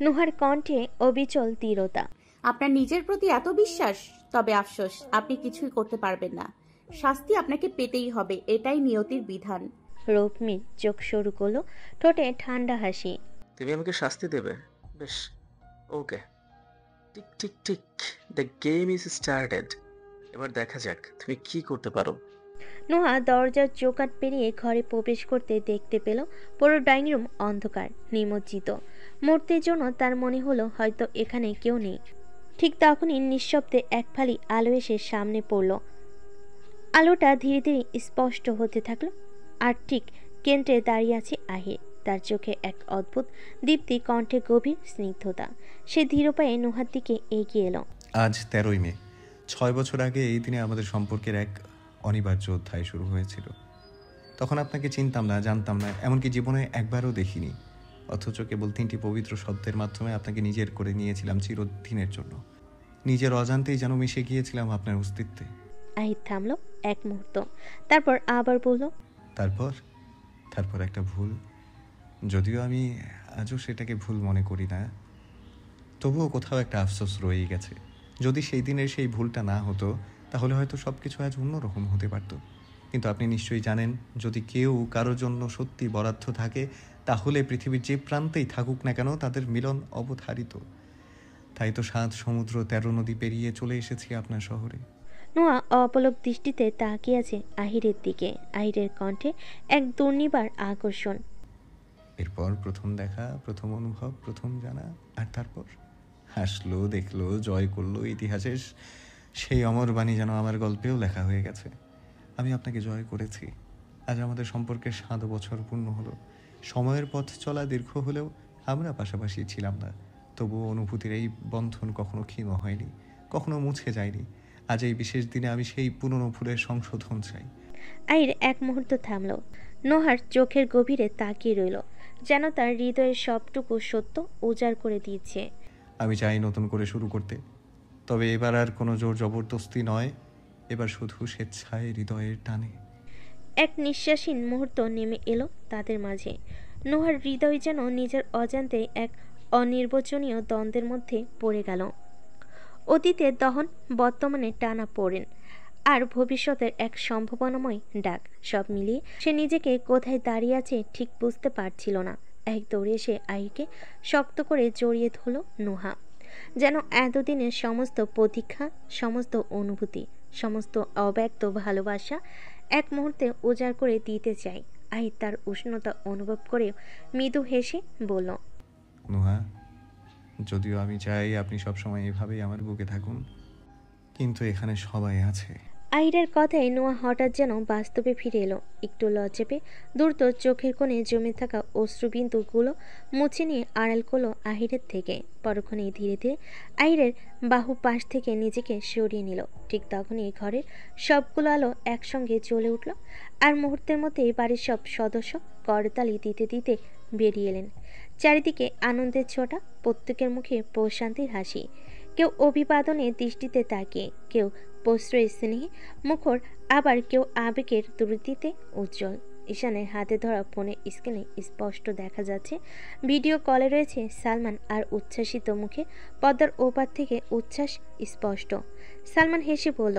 Speaker 2: নুহার কণ্ঠে অবিচল দৃঢ়তা।
Speaker 4: আপনার নিজের প্রতি এত বিশ্বাস? তবে আফসোস, আপনি কিছুই করতে পারবেন না। শাস্তি আপনাকে পেতেই হবে, এটাই নিয়তির বিধান।
Speaker 2: রৌপ্মির চোখ সরু করলো, ঠোঁটে ঠান্ডা হাসি।
Speaker 7: তুমি আমাকে শাস্তি দেবে? বেশ, okay. Tick tick tick, the game is started. এবার দেখা যাক তুমি কি করতে পারো।
Speaker 2: নোহা দরজার চৌকাঠ পেরিয়ে ঘরে প্রবেশ করতে দেখতে পেল পুরো ডাইনিং রুম অন্ধকার, নিমজ্জিত। মুহূর্তের জন্য তার মনে হলো হয়তো এখানে কেউ নেই। ঠিক তখনই নিঃশব্দে এক ফালি আলো এসে সামনে পড়ল। আলোটা ধীরে ধীরে স্পষ্ট হতে থাকলো, আর ঠিক কেন্দ্রে দাঁড়িয়ে আছে আহির। তার চোখে এক অদ্ভুত দীপ্তি, কণ্ঠে গভীর স্নিগ্ধতা। সে ধীর পায়ে নোহার দিকে এগিয়ে এলো।
Speaker 3: আজ 13ই মে, 6 বছর আগে এই দিনে আমাদের সম্পর্কের এক অনিবার্য অধ্যায় শুরু হয়েছিল। তখন আপনাকে চিনতাম না, জানতাম না, এমনকি জীবনে একবারও দেখিনি। অথচ কেবল 3টি পবিত্র শব্দের মাধ্যমে আপনাকে নিজের করে নিয়েছিলাম চিরদিনের জন্য। নিজের অজান্তেই যেন মিশে গিয়েছিলাম আপনার অস্তিত্বে।
Speaker 2: আহির থামলো এক মুহূর্ত, তারপর আবার বলল,
Speaker 3: তারপর একটা ভুল। যদিও আমি আজও সেটাকে ভুল মনে করি না, তবুও কোথাও একটা আফসোস রয়েই গেছে। যদি সেই দিনের সেই ভুলটা না হতো, তাহলে হয়তো সব কিছু আজ অন্যরকম হতে পারত। কিন্তু আপনি নিশ্চয়ই জানেন, যদি কেউ কারোর জন্য সত্যি বরাদ্দ থাকে, তাহলে পৃথিবীর যে প্রান্তেই থাকুক না কেন, তাদের মিলন অবধারিত। তাই তো 7 সমুদ্র 13 নদী পেরিয়ে চলে এসেছি আপনার শহরে।
Speaker 2: নোয়া অপলক দৃষ্টিতে তাকিয়ে আছে আহিরের দিকে। আহিরের কণ্ঠে এক দুর্নিবার আকর্ষণ।
Speaker 3: এরপর প্রথম দেখা, প্রথম অনুভব, প্রথম জানা, আর তারপর হাসলো, দেখলো, জয় করলো। ইতিহাসের সেই অমর বাণী যেন আমার গল্পেও লেখা হয়ে গেছে। আমি আপনাকে জয় করেছি। আজ আমাদের সম্পর্কের 7 বছর পূর্ণ হলো। সময়ের পথ চলা দীর্ঘ হলেও আমরা পাশাপাশি ছিলাম না, তবুও অনুভূতির এই বন্ধন কখনো ক্ষীণ হয়নি, কখনো মুছে যায়নি। আজ এই বিশেষ দিনে আমি সেই পুরনো ভুলের সংশোধন চাই।
Speaker 2: আহির এক মুহূর্ত থামলো, নোহার চোখের গভীরে তাকিয়ে রইল, যেন তার হৃদয়ের সবটুকু সত্য উজাড় করে দিয়েছে।
Speaker 3: আমি চাই নতুন করে শুরু করতে, তবে এবার আর কোনো জোর জবরদস্তি নয়, এবার শুধু স্বেচ্ছায়, হৃদয়ের টানে।
Speaker 2: এক নিঃশ্বাসহীন মুহূর্ত নেমে এলো তাদের মাঝে। নোহার হৃদয় যেন নিজের অজান্তে এক অনির্বচনীয় দ্বন্দ্বের মধ্যে পড়ে গেল। অতীতের দহন, বর্তমানে টানা পড়েন, আর ভবিষ্যতের এক সম্ভাবনাময় ডাক। সব মিলিয়ে সে নিজেকে কোথায় দাঁড়িয়ে আছে ঠিক বুঝতে পারছিল না। এক দৌড়ে এসে আহিরকে শক্ত করে জড়িয়ে ধরল নোহা, যেন এতদিনের সমস্ত প্রতীক্ষা, সমস্ত অনুভূতি, সমস্ত অব্যক্ত ভালোবাসা এক মুহূর্তে উজাড় করে দিতে চায়। আহির তার উষ্ণতা অনুভব করে মৃদু হেসে বলল,
Speaker 3: নোহা, যদিও আমি চাই আপনি সবসময় এভাবেই আমার বুকে থাকুন, কিন্তু এখানে সবাই আছে।
Speaker 2: আহিরের কথায় নোয়া হঠাৎ যেন বাস্তবে ফিরে এলো। একটু লজ্জা পেয়ে দ্রুত চোখের কোণে জমে থাকা অশ্রুবিন্দুগুলো মুছে নিয়ে আড়াল করলো আহিরের থেকে। পরক্ষণেই ধীরে ধীরে আহিরের বাহু পাশ থেকে নিজেকে সরিয়ে নিল। ঠিক তখনই ঘরের সবগুলো আলো একসঙ্গে জ্বলে উঠল, আর মুহূর্তের মধ্যেই বাড়ির সব সদস্য করতালি দিতে দিতে বেরিয়ে এলেন। চারিদিকে আনন্দের ছোটা, প্রত্যেকের মুখে প্রশান্তির হাসি। কেউ অভিবাদনে দৃষ্টিতে তাকিয়ে, কেউ প্রশ্রয় স্নেহে মুখর, আবার কেউ আবেগের দ্রুতিতে উজ্জ্বল। ঈশানের হাতে ধরা ফোনের স্ক্রিনে স্পষ্ট দেখা যাচ্ছে ভিডিও কলে রয়েছে সালমান, আর উচ্ছ্বাসিত মুখে পর্দার ওপার থেকে উচ্ছ্বাস স্পষ্ট। সালমান হেসে বলল,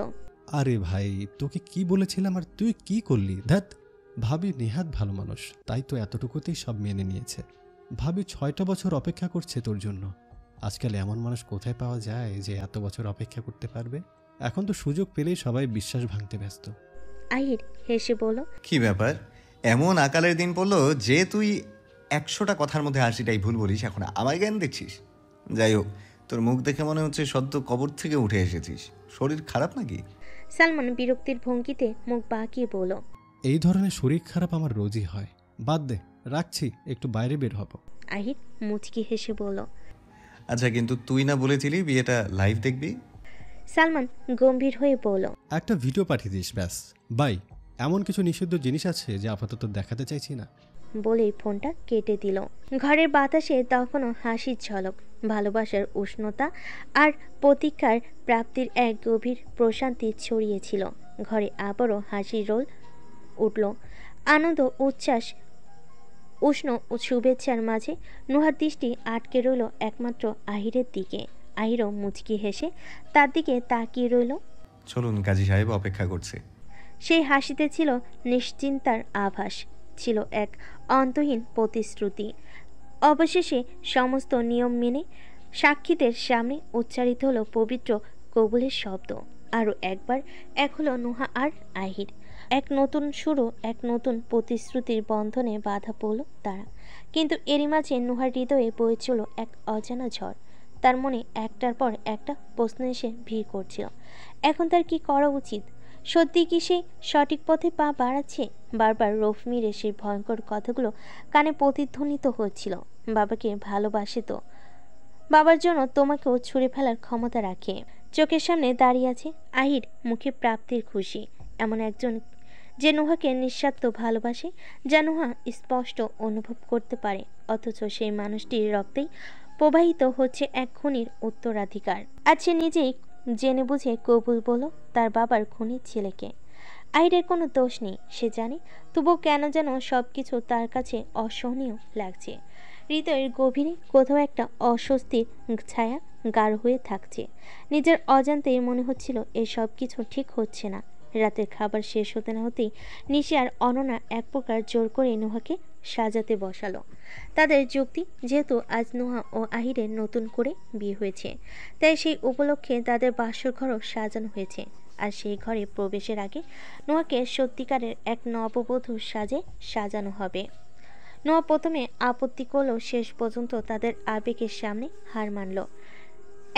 Speaker 8: আরে ভাই, তোকে কি বলেছিলাম আর তুই কি করলি? ধ্যাত, ভাবি নেহাত ভালো মানুষ, তাই তো এতটুকুতেই সব মেনে নিয়েছে। ভাবি 6টা বছর অপেক্ষা করছে তোর জন্য। আজকাল এমন মানুষ কোথায় পাওয়া যায় যে এত বছর অপেক্ষা করতে পারবে? এখন তো সুযোগ পেলেই সবাই বিশ্বাস ভাঙতে ব্যস্ত।
Speaker 2: আহির হেসে বলল,
Speaker 3: কি ব্যাপার, এমন আকালের দিন পড়লো যে তুই 100টা কথার মধ্যে 80টাই ভুল বলিস, এখন আমায় জ্ঞান দিচ্ছিস? যাই হোক, তোর মুখ দেখে মনে হচ্ছে সদ্য কবর থেকে উঠে এসেছিস। শরীর খারাপ নাকি?
Speaker 2: সালমান বিরক্তির ভঙ্গিতে মুখ বাঁকিয়ে বলল,
Speaker 8: এই ধরনের শরীর খারাপ আমার রোজই হয়, বাদ দে, রাখছি, একটু বাইরে বের হব।
Speaker 2: আহির মুচকি হেসে বলল,
Speaker 3: আচ্ছা, কিন্তু তুই না বলেছিলি বিয়েটা লাইভ দেখবি?
Speaker 2: সালমান গম্ভীর হয়ে বলল,
Speaker 8: একটা ভিডিও পাঠিয়ে দিস, ব্যাস। বাই, এমন কিছু নিষিদ্ধ জিনিস আছে যে আপাতত দেখাতে চাইছি না।
Speaker 2: বলেই ফোনটা কেটে দিল। ঘরের বাতাসে তখনও হাসির ঝলক, ভালোবাসার উষ্ণতা আর প্রতীক্ষার প্রাপ্তির এক গভীর প্রশান্তি ছড়িয়েছিল। ঘরে আবারও হাসির রোল উঠল, আনন্দ, উচ্ছ্বাস, উষ্ণ ও শুভেচ্ছার মাঝে নুহার দৃষ্টি আটকে রইল একমাত্র আহিরের দিকে। আহিরও মুচকি হেসে তার দিকে তাকিয়ে রইল।
Speaker 3: চলুন, কাজী সাহেব অপেক্ষা করছে।
Speaker 2: সেই হাসিতে ছিল নিশ্চিন্তার আভাস, ছিল এক অন্তহীন প্রতিশ্রুতি। অবশেষে সমস্ত নিয়ম মেনে সাক্ষীদের সামনে উচ্চারিত হলো পবিত্র কবুলের শব্দ। আরও একবার এক হলো নুহা আর আহির। এক নতুন শুরু, এক নতুন প্রতিশ্রুতির বন্ধনে বাধা পড়ল তারা। কিন্তু এরই মাঝে নুহার হৃদয়ে বয়ে চলল এক অজানা ঝড়। তার মনে একটার পর একটা প্রশ্ন এসে ভিড় করছিল। এখন তার কি করা উচিত? সত্যি কি সে সঠিক পথে পা বাড়াচ্ছে? বারবার রফমিরের সেই ভয়ঙ্কর কথাগুলো কানে প্রতিধ্বনিত হচ্ছিল। বাবাকে ভালোবাসে তো, বাবার জন্য তোমাকেও ছুঁড়ে ফেলার ক্ষমতা রাখে। চোখের সামনে দাঁড়িয়ে আছে আহির, মুখে প্রাপ্তির খুশি। এমন একজন যে নুহাকে নিঃস্বার্থ ভালোবাসে, যা নুহা স্পষ্ট অনুভব করতে পারে। অথচ সেই মানুষটির রক্তেই প্রবাহিত হচ্ছে এক খুনির উত্তরাধিকার। আজ সে নিজেই জেনে বুঝে কবুল বলো তার বাবার খুনির ছেলেকে। আহিরের কোনো দোষ নেই, সে জানে, তবুও কেন যেন সবকিছু তার কাছে অসহনীয় লাগছে। হৃদয়ের গভীরে কোথাও একটা অস্বস্তির ছায়া গাঢ় হয়ে থাকছে। নিজের অজান্তেই মনে হচ্ছিল এই সব কিছু ঠিক হচ্ছে না। রাতের খাবার শেষ হতে না হতেই নিশি আর অননা এক প্রকার জোর করে নুহাকে সাজাতে বসালো। তাদের যুক্তি, যেহেতু আজ নুহা ও আহিরের নতুন করে বিয়ে হয়েছে, তাই সেই উপলক্ষে তাদের বাসর ঘরও সাজানো হয়েছে। আর সেই ঘরে প্রবেশের আগে নুহাকে সত্যিকারের এক নববধূর সাজে সাজানো হবে। নুহা প্রথমে আপত্তি করলেও শেষ পর্যন্ত তাদের আবেগের সামনে হার মানল।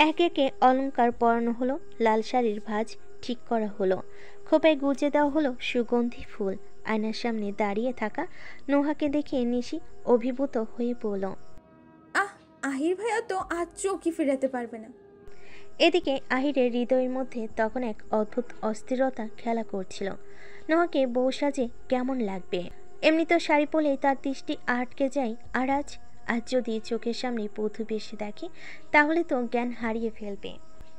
Speaker 2: একে একে অলংকার পরানো হলো, লাল শাড়ির ভাঁজ ঠিক করা হলো, খোপায় গুজে দেওয়া হলো সুগন্ধি ফুল। আয়নার সামনে দাঁড়িয়ে থাকা নুহাকে দেখে নিশি অভিভূত হয়ে পড়ল।
Speaker 9: আহির ভাইয়া তো আজ চোখই ফেরাতে পারবে না।
Speaker 2: এদিকে আহিরের হৃদয়ের মধ্যে তখন এক অদ্ভুত অস্থিরতা খেলা করছিল। নুহাকে বউ সাজে কেমন লাগবে? এমনি তো শাড়ি পরলেই তার দৃষ্টি আটকে যায়, আর আজ যদি চোখের সামনে বধূ বেশি দেখে তাহলে তো জ্ঞান হারিয়ে ফেলবে।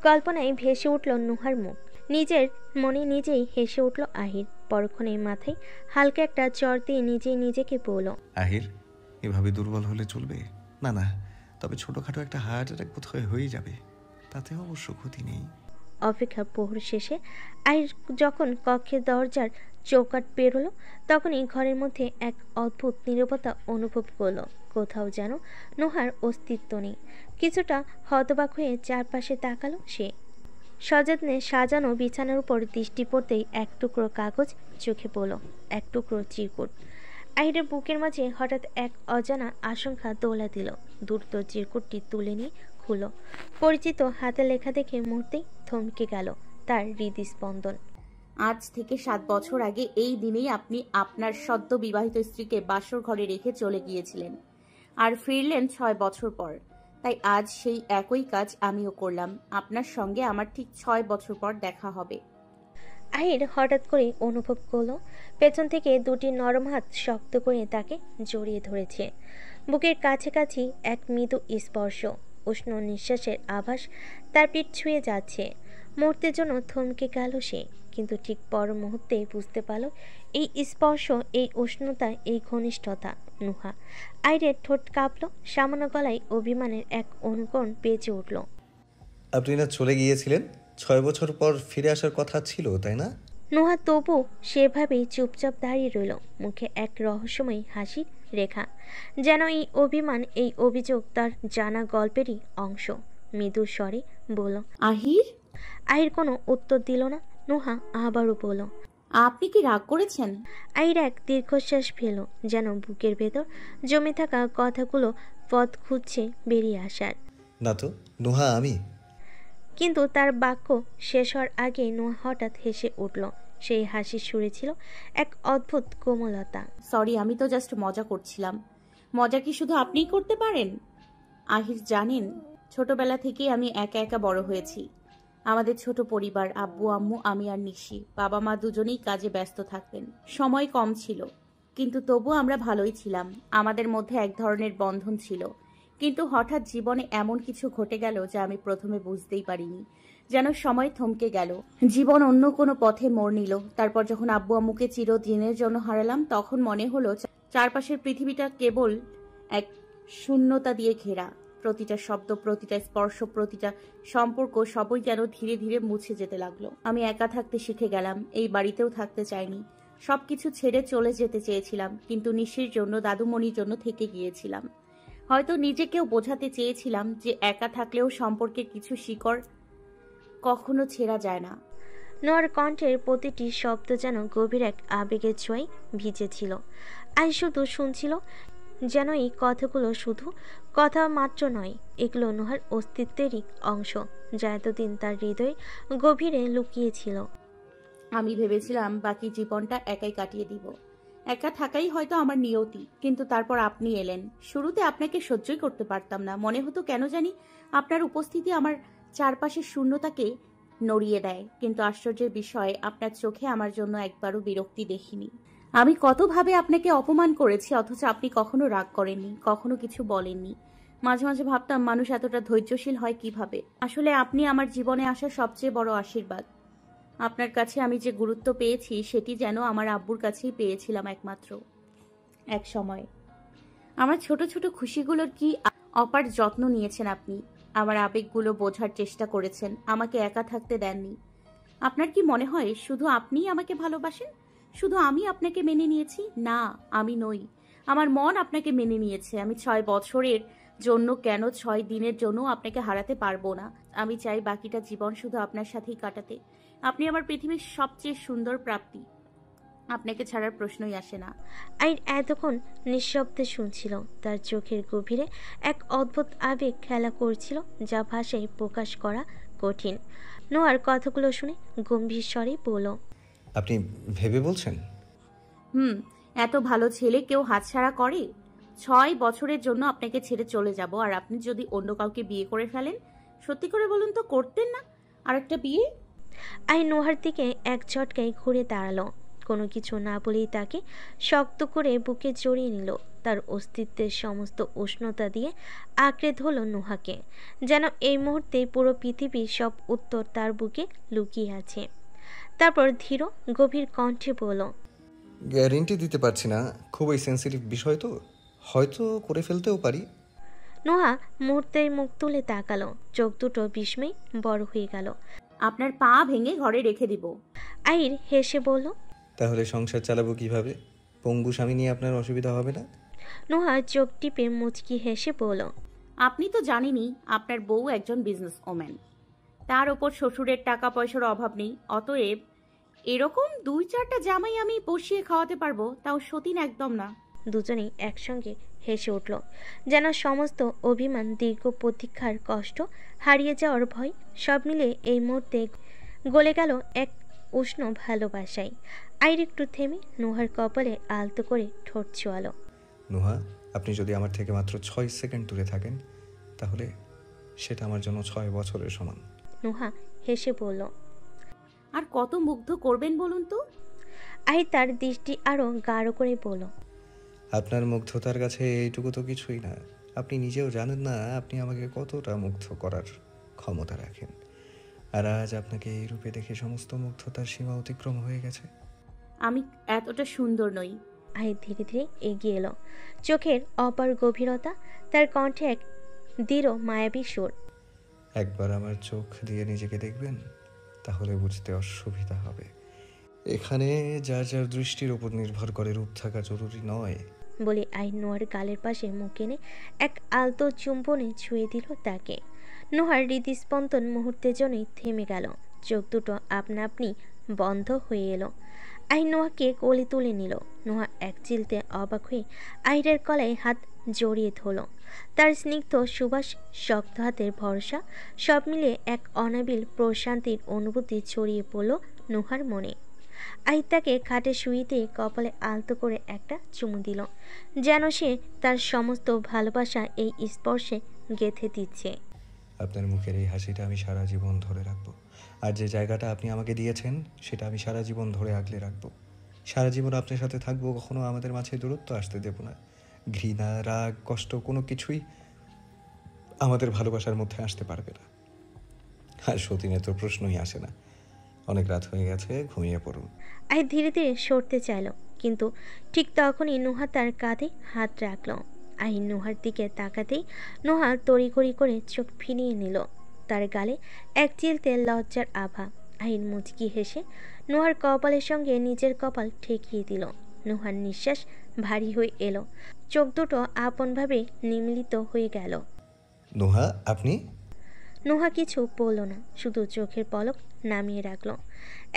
Speaker 2: কল্পনায় ভেসে উঠল নুহার মুখ, নিজের মনে নিজেই হেসে উঠল আহির। পরক্ষণে মাথায় হালকা একটা চড় দিয়ে নিজেই নিজেকে বলল,
Speaker 3: আহির, এভাবে দুর্বল হলে চলবে না। না, তবে ছোটখাটো একটা হার্ট অ্যাটাক বোধহয় হয়ে যাবে, তাতে অবশ্য ক্ষতি নেই।
Speaker 2: অপেক্ষা প্রহর শেষে আহির যখন কক্ষের দরজার চৌকাট পেরোলো, তখনই ঘরের মধ্যে এক অদ্ভুত নীরবতা অনুভব করলো। কোথাও যেন নুহার অস্তিত্ব নেই। কিছুটা হতবাক হয়ে চারপাশে তাকালো সে। সযত্নে সাজানো বিছানার উপর দৃষ্টি পড়তেই এক টুকরো কাগজ চোখে পড়ল, এক টুকরো চিরকুট। আহিরের বুকের মাঝে হঠাৎ এক অজানা আশঙ্কা দোলা দিল। দ্রুত চিরকুটটি তুলে নিয়ে খুলল। পরিচিত হাতে লেখা দেখে মুহূর্তেই থমকে গেল তার হৃদস্পন্দন।
Speaker 4: আজ থেকে 7 বছর আগে এই দিনেই আপনি আপনার সদ্য বিবাহিত স্ত্রীকে বাসর ঘরে রেখে চলে গিয়েছিলেন, আর ফিরলেন 6 বছর পর। তাই আজ সেই একই কাজ আমিও করলাম। আপনার সঙ্গে আমার ঠিক 6 বছর পর দেখা হবে।
Speaker 2: আহির হঠাৎ করে অনুভব করলো পেছন থেকে দুটি নরম হাত শক্ত করে তাকে জড়িয়ে ধরেছে। বুকের কাছাকাছি এক মৃদু স্পর্শ, উষ্ণ নিঃশ্বাসের আভাস তার পিঠ ছুঁয়ে যাচ্ছে। মুহূর্তের জন্য থমকে গেল সে, কিন্তু ঠিক পর মুহূর্তেই বুঝতে পারল এই স্পর্শ, এই উষ্ণতা, এই ঘনিষ্ঠতা নুহা। আহিরের ঠোঁট কাঁপল, সামান্য গলায় অভিমানের এক অনুকরণ বেজে উঠল।
Speaker 3: আপনি না চলে গিয়েছিলেন, 6 বছর পর ফিরে আসার কথা ছিল, তাই না?
Speaker 2: নুহা তবু সেভাবেই চুপচাপ দাঁড়িয়ে রইল, মুখে এক রহস্যময় হাসির রেখা। যেন এই অভিমান, এই অভিযোগ তার জানা গল্পেরই অংশ। মৃদু স্বরে বলল,
Speaker 4: আহির।
Speaker 2: আহির কোনো উত্তর দিল না। নুহা আবারও বলল,
Speaker 4: আপনি কি রাগ করেছেন?
Speaker 2: আহির এক দীর্ঘশ্বাস ফেল, যেন বুকের ভেতর জমে থাকা কথাগুলো পথ খুঁজছে বেরিয়ে আসার।
Speaker 3: না তো নুহা, আমি।
Speaker 2: কিন্তু তার বাক্য শেষ হওয়ার আগে নুহা হঠাৎ হেসে উঠল। সেই হাসির সুরে ছিল এক অদ্ভুত কোমলতা।
Speaker 4: সরি, আমি তো জাস্ট মজা করছিলাম। মজা কি শুধু আপনিই করতে পারেন? আহির, জানেন, ছোটবেলা থেকেই আমি একা একা বড় হয়েছি। আমাদের ছোট পরিবার, আব্বু আম্মু, আমি আর নিশি। বাবা মা দুজনেই কাজে ব্যস্ত থাকতেন, সময় কম ছিল, কিন্তু তবু আমরা ভালোই ছিলাম। আমাদের মধ্যে এক ধরনের বন্ধন ছিল। কিন্তু হঠাৎ জীবনে এমন কিছু ঘটে গেল যা আমি প্রথমে বুঝতেই পারিনি। যেন সময় থমকে গেল, জীবন অন্য কোনো পথে মোড় নিল। তারপর যখন আব্বু আম্মুকে চিরদিনের জন্য হারালাম, তখন মনে হলো চারপাশের পৃথিবীটা কেবল এক শূন্যতা দিয়ে ঘেরা। প্রতিটা শব্দ, প্রতিটা স্পর্শ, প্রতিটা সম্পর্ক সবই যেন ধীরে ধীরে মুছে যেতে লাগলো। আমি একা থাকতে শিখে গেলাম, এই বাড়িতেও থাকতে চাইনি। সবকিছু ছেড়ে চলে যেতে চেয়েছিলাম, কিন্তু নিশির জন্য, দাদুমণির জন্য থেকে গিয়েছিলাম। হয়তো নিজেকেও বোঝাতে চেয়েছিলাম যে একা থাকলেও সম্পর্কের কিছু শিকড় কখনো ছেঁড়া যায় না।
Speaker 2: নোয়ার কণ্ঠের প্রতিটি শব্দ যেন গভীর এক আবেগের ছোঁয়ায় ভিজেছিল। আই শুধু শুনছিল, যেন এই কথাগুলো শুধু কথা মাত্র নয়, এগুলো নোহার অস্তিত্বেরই অংশ, যা এতদিন তার হৃদয়ে গভীরে লুকিয়েছিল।
Speaker 4: আমি ভেবেছিলাম বাকি জীবনটা একাই কাটিয়ে দিব, একা থাকাই হয়তো আমার নিয়তি। কিন্তু তারপর আপনি এলেন। শুরুতে আপনাকে সহ্যই করতে পারতাম না। মনে হতো কেন জানি আপনার উপস্থিতি আমার চারপাশের শূন্যতাকে নড়িয়ে দেয়। কিন্তু আশ্চর্যের বিষয়, আপনার চোখে আমার জন্য একবারও বিরক্তি দেখিনি। আমি কতভাবে আপনাকে অপমান করেছি, অথচ আপনি কখনো রাগ করেননি, কখনো কিছু বলেননি। মাঝে মাঝে ভাবতাম মানুষ এতটা ধৈর্যশীল হয় কিভাবে। আসলে আপনি আমার জীবনে আসা সবচেয়ে বড় আশীর্বাদ। আপনার কাছে আমি যে গুরুত্ব পেয়েছি, সেটি যেন আমার আব্বুর কাছেই পেয়েছিলাম একমাত্র। এক সময় আমার ছোট ছোট খুশিগুলোর কি অপার যত্ন নিয়েছেন আপনি। আমার আবেগগুলো বোঝার চেষ্টা করেছেন, আমাকে একা থাকতে দেননি। আপনার কি মনে হয় শুধু আপনিই আমাকে ভালোবাসেন, শুধু আমি আপনাকে মেনে নিয়েছি? না, আমি নই। আমার মন আপনাকে মেনে নিয়েছে। আমি 6 বছরের জন্য কেন 6 দিনের জন্য আপনাকে হারাতে পারবো না। আমি চাই বাকিটা জীবন শুধু আপনার সাথেই কাটাতে। আপনি আমার পৃথিবীর সবচেয়ে সুন্দর প্রাপ্তি। আপনাকে ছাড়ার প্রশ্নই আসে না।
Speaker 2: আইন এতক্ষণ নিঃশব্দে শুনছিল। তার চোখের গভীরে এক অদ্ভুত আবেগ খেলা করছিল, যা ভাষায় প্রকাশ করা কঠিন। নোয়ার কথাগুলো শুনে গম্ভীর স্বরে বলল,
Speaker 3: আপনি ভেবে বলছেন?
Speaker 4: এত ভালো ছেলে কেউ হাতছাড়া করে? 6 বছরের জন্য আপনাকে ছেড়ে চলে যাব, আর আপনি যদি অন্য কাউকে বিয়ে করে ফেলেন? সত্যি করে বলুন তো, করতেন না আরেকটা বিয়ে?
Speaker 2: আইন নোহার দিকে এক ঝটকায় ঘুরে দাঁড়ালো। কোনো কিছু না বলেই তাকে শক্ত করে বুকে জড়িয়ে নিল। তার অস্তিত্বের সমস্ত উষ্ণতা দিয়ে আঁকড়ে ধরল নোহাকে, যেন এই মুহূর্তে পুরো পৃথিবীর সব উত্তর তার বুকে লুকিয়ে আছে। তারপর ধীর গভীর কণ্ঠে বলল,
Speaker 3: গ্যারেন্টি দিতে পারছি না, খুবই সেন্সিটিভ বিষয় তো, হয়তো করে ফেলতেও পারি।
Speaker 2: নোহা মুহূর্তের মুখ তুলে তাকালো, চোখ দুটো বিস্ময় বড় হয়ে গেল।
Speaker 4: আপনার পা ভেঙে ঘরে রেখে দিব।
Speaker 2: আইর হেসে বলল,
Speaker 3: তাহলে সংসার চালাবো কিভাবে? পঙ্গু স্বামী নিয়ে আপনার অসুবিধা হবে না?
Speaker 2: নোহা চোখ টিপে মুচকি হেসে বলল,
Speaker 4: আপনি তো জানেনই আপনার বউ একজন বিজনেস ওম্যান, তার ওপর শ্বশুরের টাকা পয়সার অভাব নেই। অতএব এরকম 2-4টা জামাই আমি বসিয়ে খাওয়াতে পারবো, তাও সতীন একদম না।
Speaker 2: দুজনেই একসঙ্গে হেসে উঠল, যেন সমস্ত অভিমান, দীর্ঘ প্রতীক্ষার কষ্ট, হারিয়ে যাওয়ার ভয় সব মিলে এই মুহূর্তে গলে গেল এক উষ্ণ ভালোবাসায়। আইর একটু থেমে নোহার কপালে আলতো করে ঠোঁট ছোঁয়ালো।
Speaker 3: নোহা, আপনি যদি আমার থেকে মাত্র 6 সেকেন্ড দূরে থাকেন, তাহলে সেটা আমার জন্য 6 বছরের সমান।
Speaker 2: নোহা হেসে বলল,
Speaker 4: আর কত মুগ্ধ করবেন বলুন তো?
Speaker 2: আই তার দৃষ্টি আরো গাঢ় করে বলল,
Speaker 3: আপনার মুগ্ধতার কাছে এইটুকু তো কিছুই না। আপনি নিজেও জানেন না আপনি আমাকে কতটা মুগ্ধ করার ক্ষমতা রাখেন। আর আজ আপনাকে এই রূপে দেখে সমস্ত মুগ্ধতার সীমা অতিক্রম হয়ে গেছে।
Speaker 4: আমি এতটা সুন্দর নই।
Speaker 2: আই ধীরে ধীরে এগিয়ে এলো, চোখের অপার গভীরতা, তার কণ্ঠে এক দৃঢ় মায়াবী সুর।
Speaker 3: একবার আমার চোখ দিয়ে নিজেকে দেখবেন, তাহলে বুঝতে অসুবিধা হবে। এখানে যার যার দৃষ্টির উপর নির্ভর করে রূপ থাকা জরুরি নয়।
Speaker 2: বলে আই নোয়ার গালের পাশে মুখ এনে এক আলতো চুম্বনে ছুঁয়ে দিল তাকে। নোহার হৃদস্পন্দন মুহূর্তের জন্যই থেমে গেল, চোখ দুটো আপনা আপনি বন্ধ হয়ে এলো। আই নোহাকে কোলে তুলে নিল। নোহা এক চিলতে অবাক হয়ে আইরের গলায় হাত জড়িয়ে ধরল। তার স্নিগ্ধ সুবাস, শক্ত হাতের ভরসা, সব মিলিয়ে এক অনাবিল প্রশান্তির অনুভূতি ছড়িয়ে পড়ল নোহার মনে। আই তাকে খাটে শুয়ে দিয়ে কপালে আলতো করে একটা চুমু দিল, যেন সে তার সমস্ত ভালোবাসা এই স্পর্শে গেঁথে দিচ্ছে।
Speaker 3: আপনার মুখের এই হাসিটা আমি সারা জীবন ধরে রাখবো, আর যে জায়গাটা আপনি আমাকে দিয়েছেন সেটা আমি সারা জীবন ধরে আগলে রাখবো। সারা জীবন আপনার সাথে থাকবো, কখনো আমাদের মাঝে দূরত্ব আসতে দেব না। ঘৃণা, রাগ, কষ্ট কোনো কিছুই আমাদের ভালোবাসার মধ্যে আসতে পারবে না। আর সতীনের তো প্রশ্নই আসে না। অনেক রাত হয়ে গেছে, ঘুমিয়ে পড়ুন।
Speaker 2: আই ধীরে ধীরে সরতে চাইল, কিন্তু ঠিক তখনই নুহা তার কাঁধে হাত রাখল। আহির নোহার দিকে তাকাতেই নোহা তড়িঘড়ি করে চোখ ফিরিয়ে নিল। তার গালে এক চিলতে লজ্জার আভা। আহির মুচকি হেসে নোহার কপালের সঙ্গে নিজের কপাল ঠেকিয়ে দিল। নোহার নিঃশ্বাস ভারী হয়ে এলো, চোখ দুটো আপনভাবে নিমিলিত হয়ে গেল।
Speaker 3: নোহা, আপনি?
Speaker 2: নোহা কিছু বলল না, শুধু চোখের পলক নামিয়ে রাখল।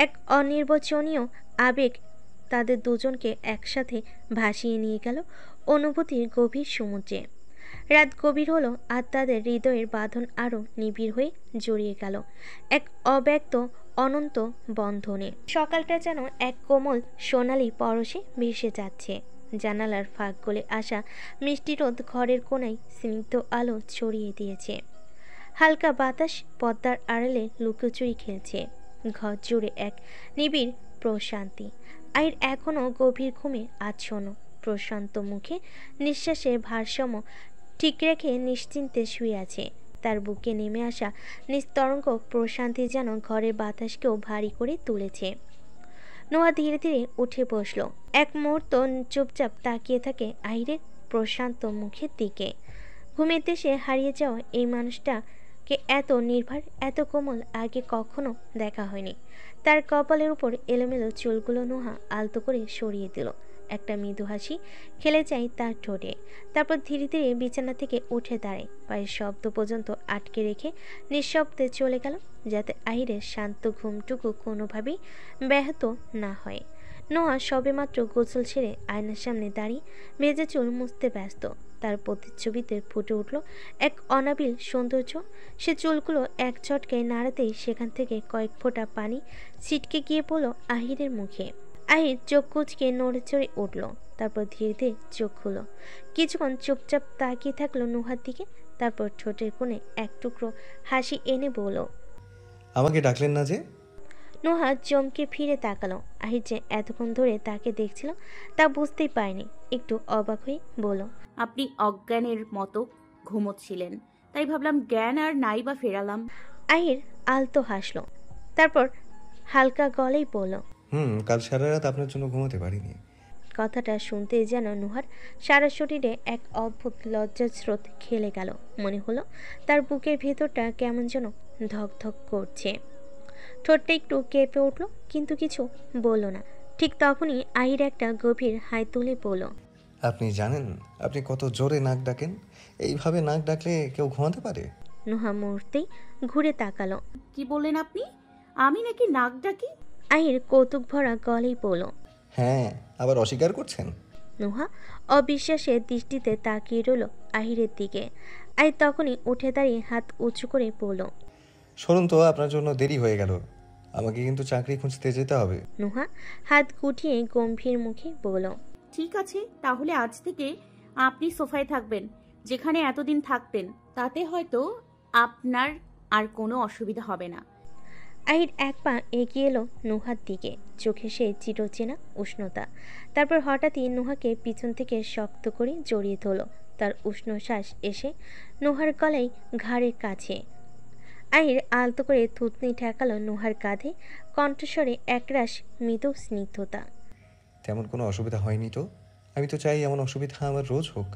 Speaker 2: এক অনির্বচনীয় আবেগ তাদের দুজনকে একসাথে ভাসিয়ে নিয়ে গেল অনুভূতির গভীর সমুদ্রে। রাত গভীর হলো আর তাদের হৃদয়ের বাঁধন আরও নিবিড় হয়ে জড়িয়ে গেল এক অব্যক্ত অনন্ত বন্ধনে। সকালটা যেন এক কোমল সোনালি পরশে ভেসে যাচ্ছে। জানালার ফাঁক গলে আসা মিষ্টি রোদ ঘরের কোনায় স্নিগ্ধ আলো ছড়িয়ে দিয়েছে। হালকা বাতাস পর্দার আড়ালে লুকোচুরি খেলছে। ঘর জুড়ে এক নিবিড় প্রশান্তি। আহির এখনও গভীর ঘুমে আচ্ছন্ন। প্রশান্ত মুখে নিঃশ্বাসে ভারসাম্য ঠিক রেখে নিশ্চিন্তে শুয়ে আছে। তার বুকে নেমে আসা নিস্তরঙ্গ প্রশান্তি যেন ঘরের বাতাসকেও ভারী করে তুলেছে। নোহা ধীরে ধীরে উঠে বসল। এক মুহূর্ত চুপচাপ তাকিয়ে থাকে আহিরের প্রশান্ত মুখের দিকে। ঘুমের দেশে হারিয়ে যাওয়া এই মানুষটাকে এত নির্ভর, এত কোমল আগে কখনো দেখা হয়নি। তার কপালের উপর এলোমেলো চুলগুলো নোহা আলতো করে সরিয়ে দিল। একটা মৃদু হাসি খেলে যায় তার ঠোঁটে। তারপর ধীরে ধীরে বিছানা থেকে উঠে দাঁড়ায়, পায়ের শব্দ পর্যন্ত আটকে রেখে নিঃশব্দে চলে গেল, যাতে আহিরের শান্ত ঘুমটুকু কোনোভাবেই ব্যাহত না হয়। নোহা সবেমাত্র গোসল সেরে আয়নার সামনে দাঁড়িয়ে ভেজা চুল মুছতে ব্যস্ত। তার প্রতিচ্ছবিতে ফুটে উঠল এক অনাবিল সৌন্দর্য। সে চুলগুলো এক ঝটকায় নাড়াতেই সেখান থেকে কয়েক ফোঁটা পানি ছিটকে গিয়ে পড়ল আহিরের মুখে। আহির চোখ কুঁচকে নড়ে চড়ে উঠল, তারপর ধীরে ধীরে চোখ খুলো। কিছুক্ষণ চুপচাপ তাকিয়ে থাকলো নোহার দিকে, তারপর ঠোঁটের কোণে এক টুকরো হাসি এনে বলল,
Speaker 3: আমাকে ডাকলেন না যে?
Speaker 2: নোহা চমকে ফিরে তাকালো। আহির যে এতক্ষণ ধরে তাকে দেখছিল তা বুঝতেই পারেনি। একটু অবাক হয়ে বলল,
Speaker 4: আপনি অজ্ঞানের মতো ঘুমোচ্ছিলেন, তাই ভাবলাম জ্ঞান আর নাই বা ফেরালাম।
Speaker 2: আহির আলতো হাসলো, তারপর হালকা গলায় বলল,
Speaker 3: কাল সারা রাত আপনার জন্য ঘুমাতে পারিনি।
Speaker 2: কথাটা শুনতে যেন নোহার সারা শরীরে এক অদ্ভুত লজ্জার স্রোত খেলে গেল। মনে হলো তার বুকের ভেতরটা কেমন যেন ধক ধক করছে। ঠোঁটটা একটু কেঁপে উঠল, কিন্তু কিছু বলল না। ঠিক তখনই আহির একটা গভীর হাই তুলে বলল,
Speaker 3: আপনি জানেন আপনি কত জোরে নাক ডাকেন? এইভাবে নাক ডাকলে কেউ ঘুমাতে পারে?
Speaker 2: নোহা মুহূর্তেই ঘুরে তাকালো।
Speaker 4: কি বললেন আপনি? আমি নাকি নাক ডাকি?
Speaker 2: আহির কৌতুক ভরা গলেই বলল,
Speaker 3: হ্যাঁ, আবার অস্বীকার করছেন?
Speaker 2: নোহা অবিশ্বাসের দৃষ্টিতে তাকিয়ে রইল আহিরের দিকে। আহির তখনই উঠে দাঁড়িয়ে হাত উঁচু করে বলল,
Speaker 3: শুনুন তো, আপনার জন্য দেরি হয়ে গেল, আমাকে কিন্তু চাকরি খুঁজতে যেতে হবে।
Speaker 2: নোহা হাত গুটিয়ে গম্ভীর মুখে বলল,
Speaker 4: ঠিক আছে, তাহলে আজ থেকে আপনি সোফায় থাকবেন, যেখানে এতদিন থাকতেন। তাতে হয়তো আপনার আর কোনো অসুবিধা হবে না।
Speaker 2: আহির এক পা এগিয়ে এলো নোহার দিকে, চোখে সে চিরচেনা উষ্ণতা। তারপর হঠাৎই নোহাকে পিছন থেকে শক্ত করে জড়িয়ে ধরল। তার উষ্ণ শ্বাস এসে নোহার গলায় ঘাড়ের কাছে। আহির আলতো করে থুতনি ঠেকালো নোহার কাঁধে, কণ্ঠস্বরে একরাশ মৃদু স্নিগ্ধতা।
Speaker 3: তেমন কোনো অসুবিধা হয়নি তো? আমি তো চাই এমন অসুবিধা আমার রোজ হোক।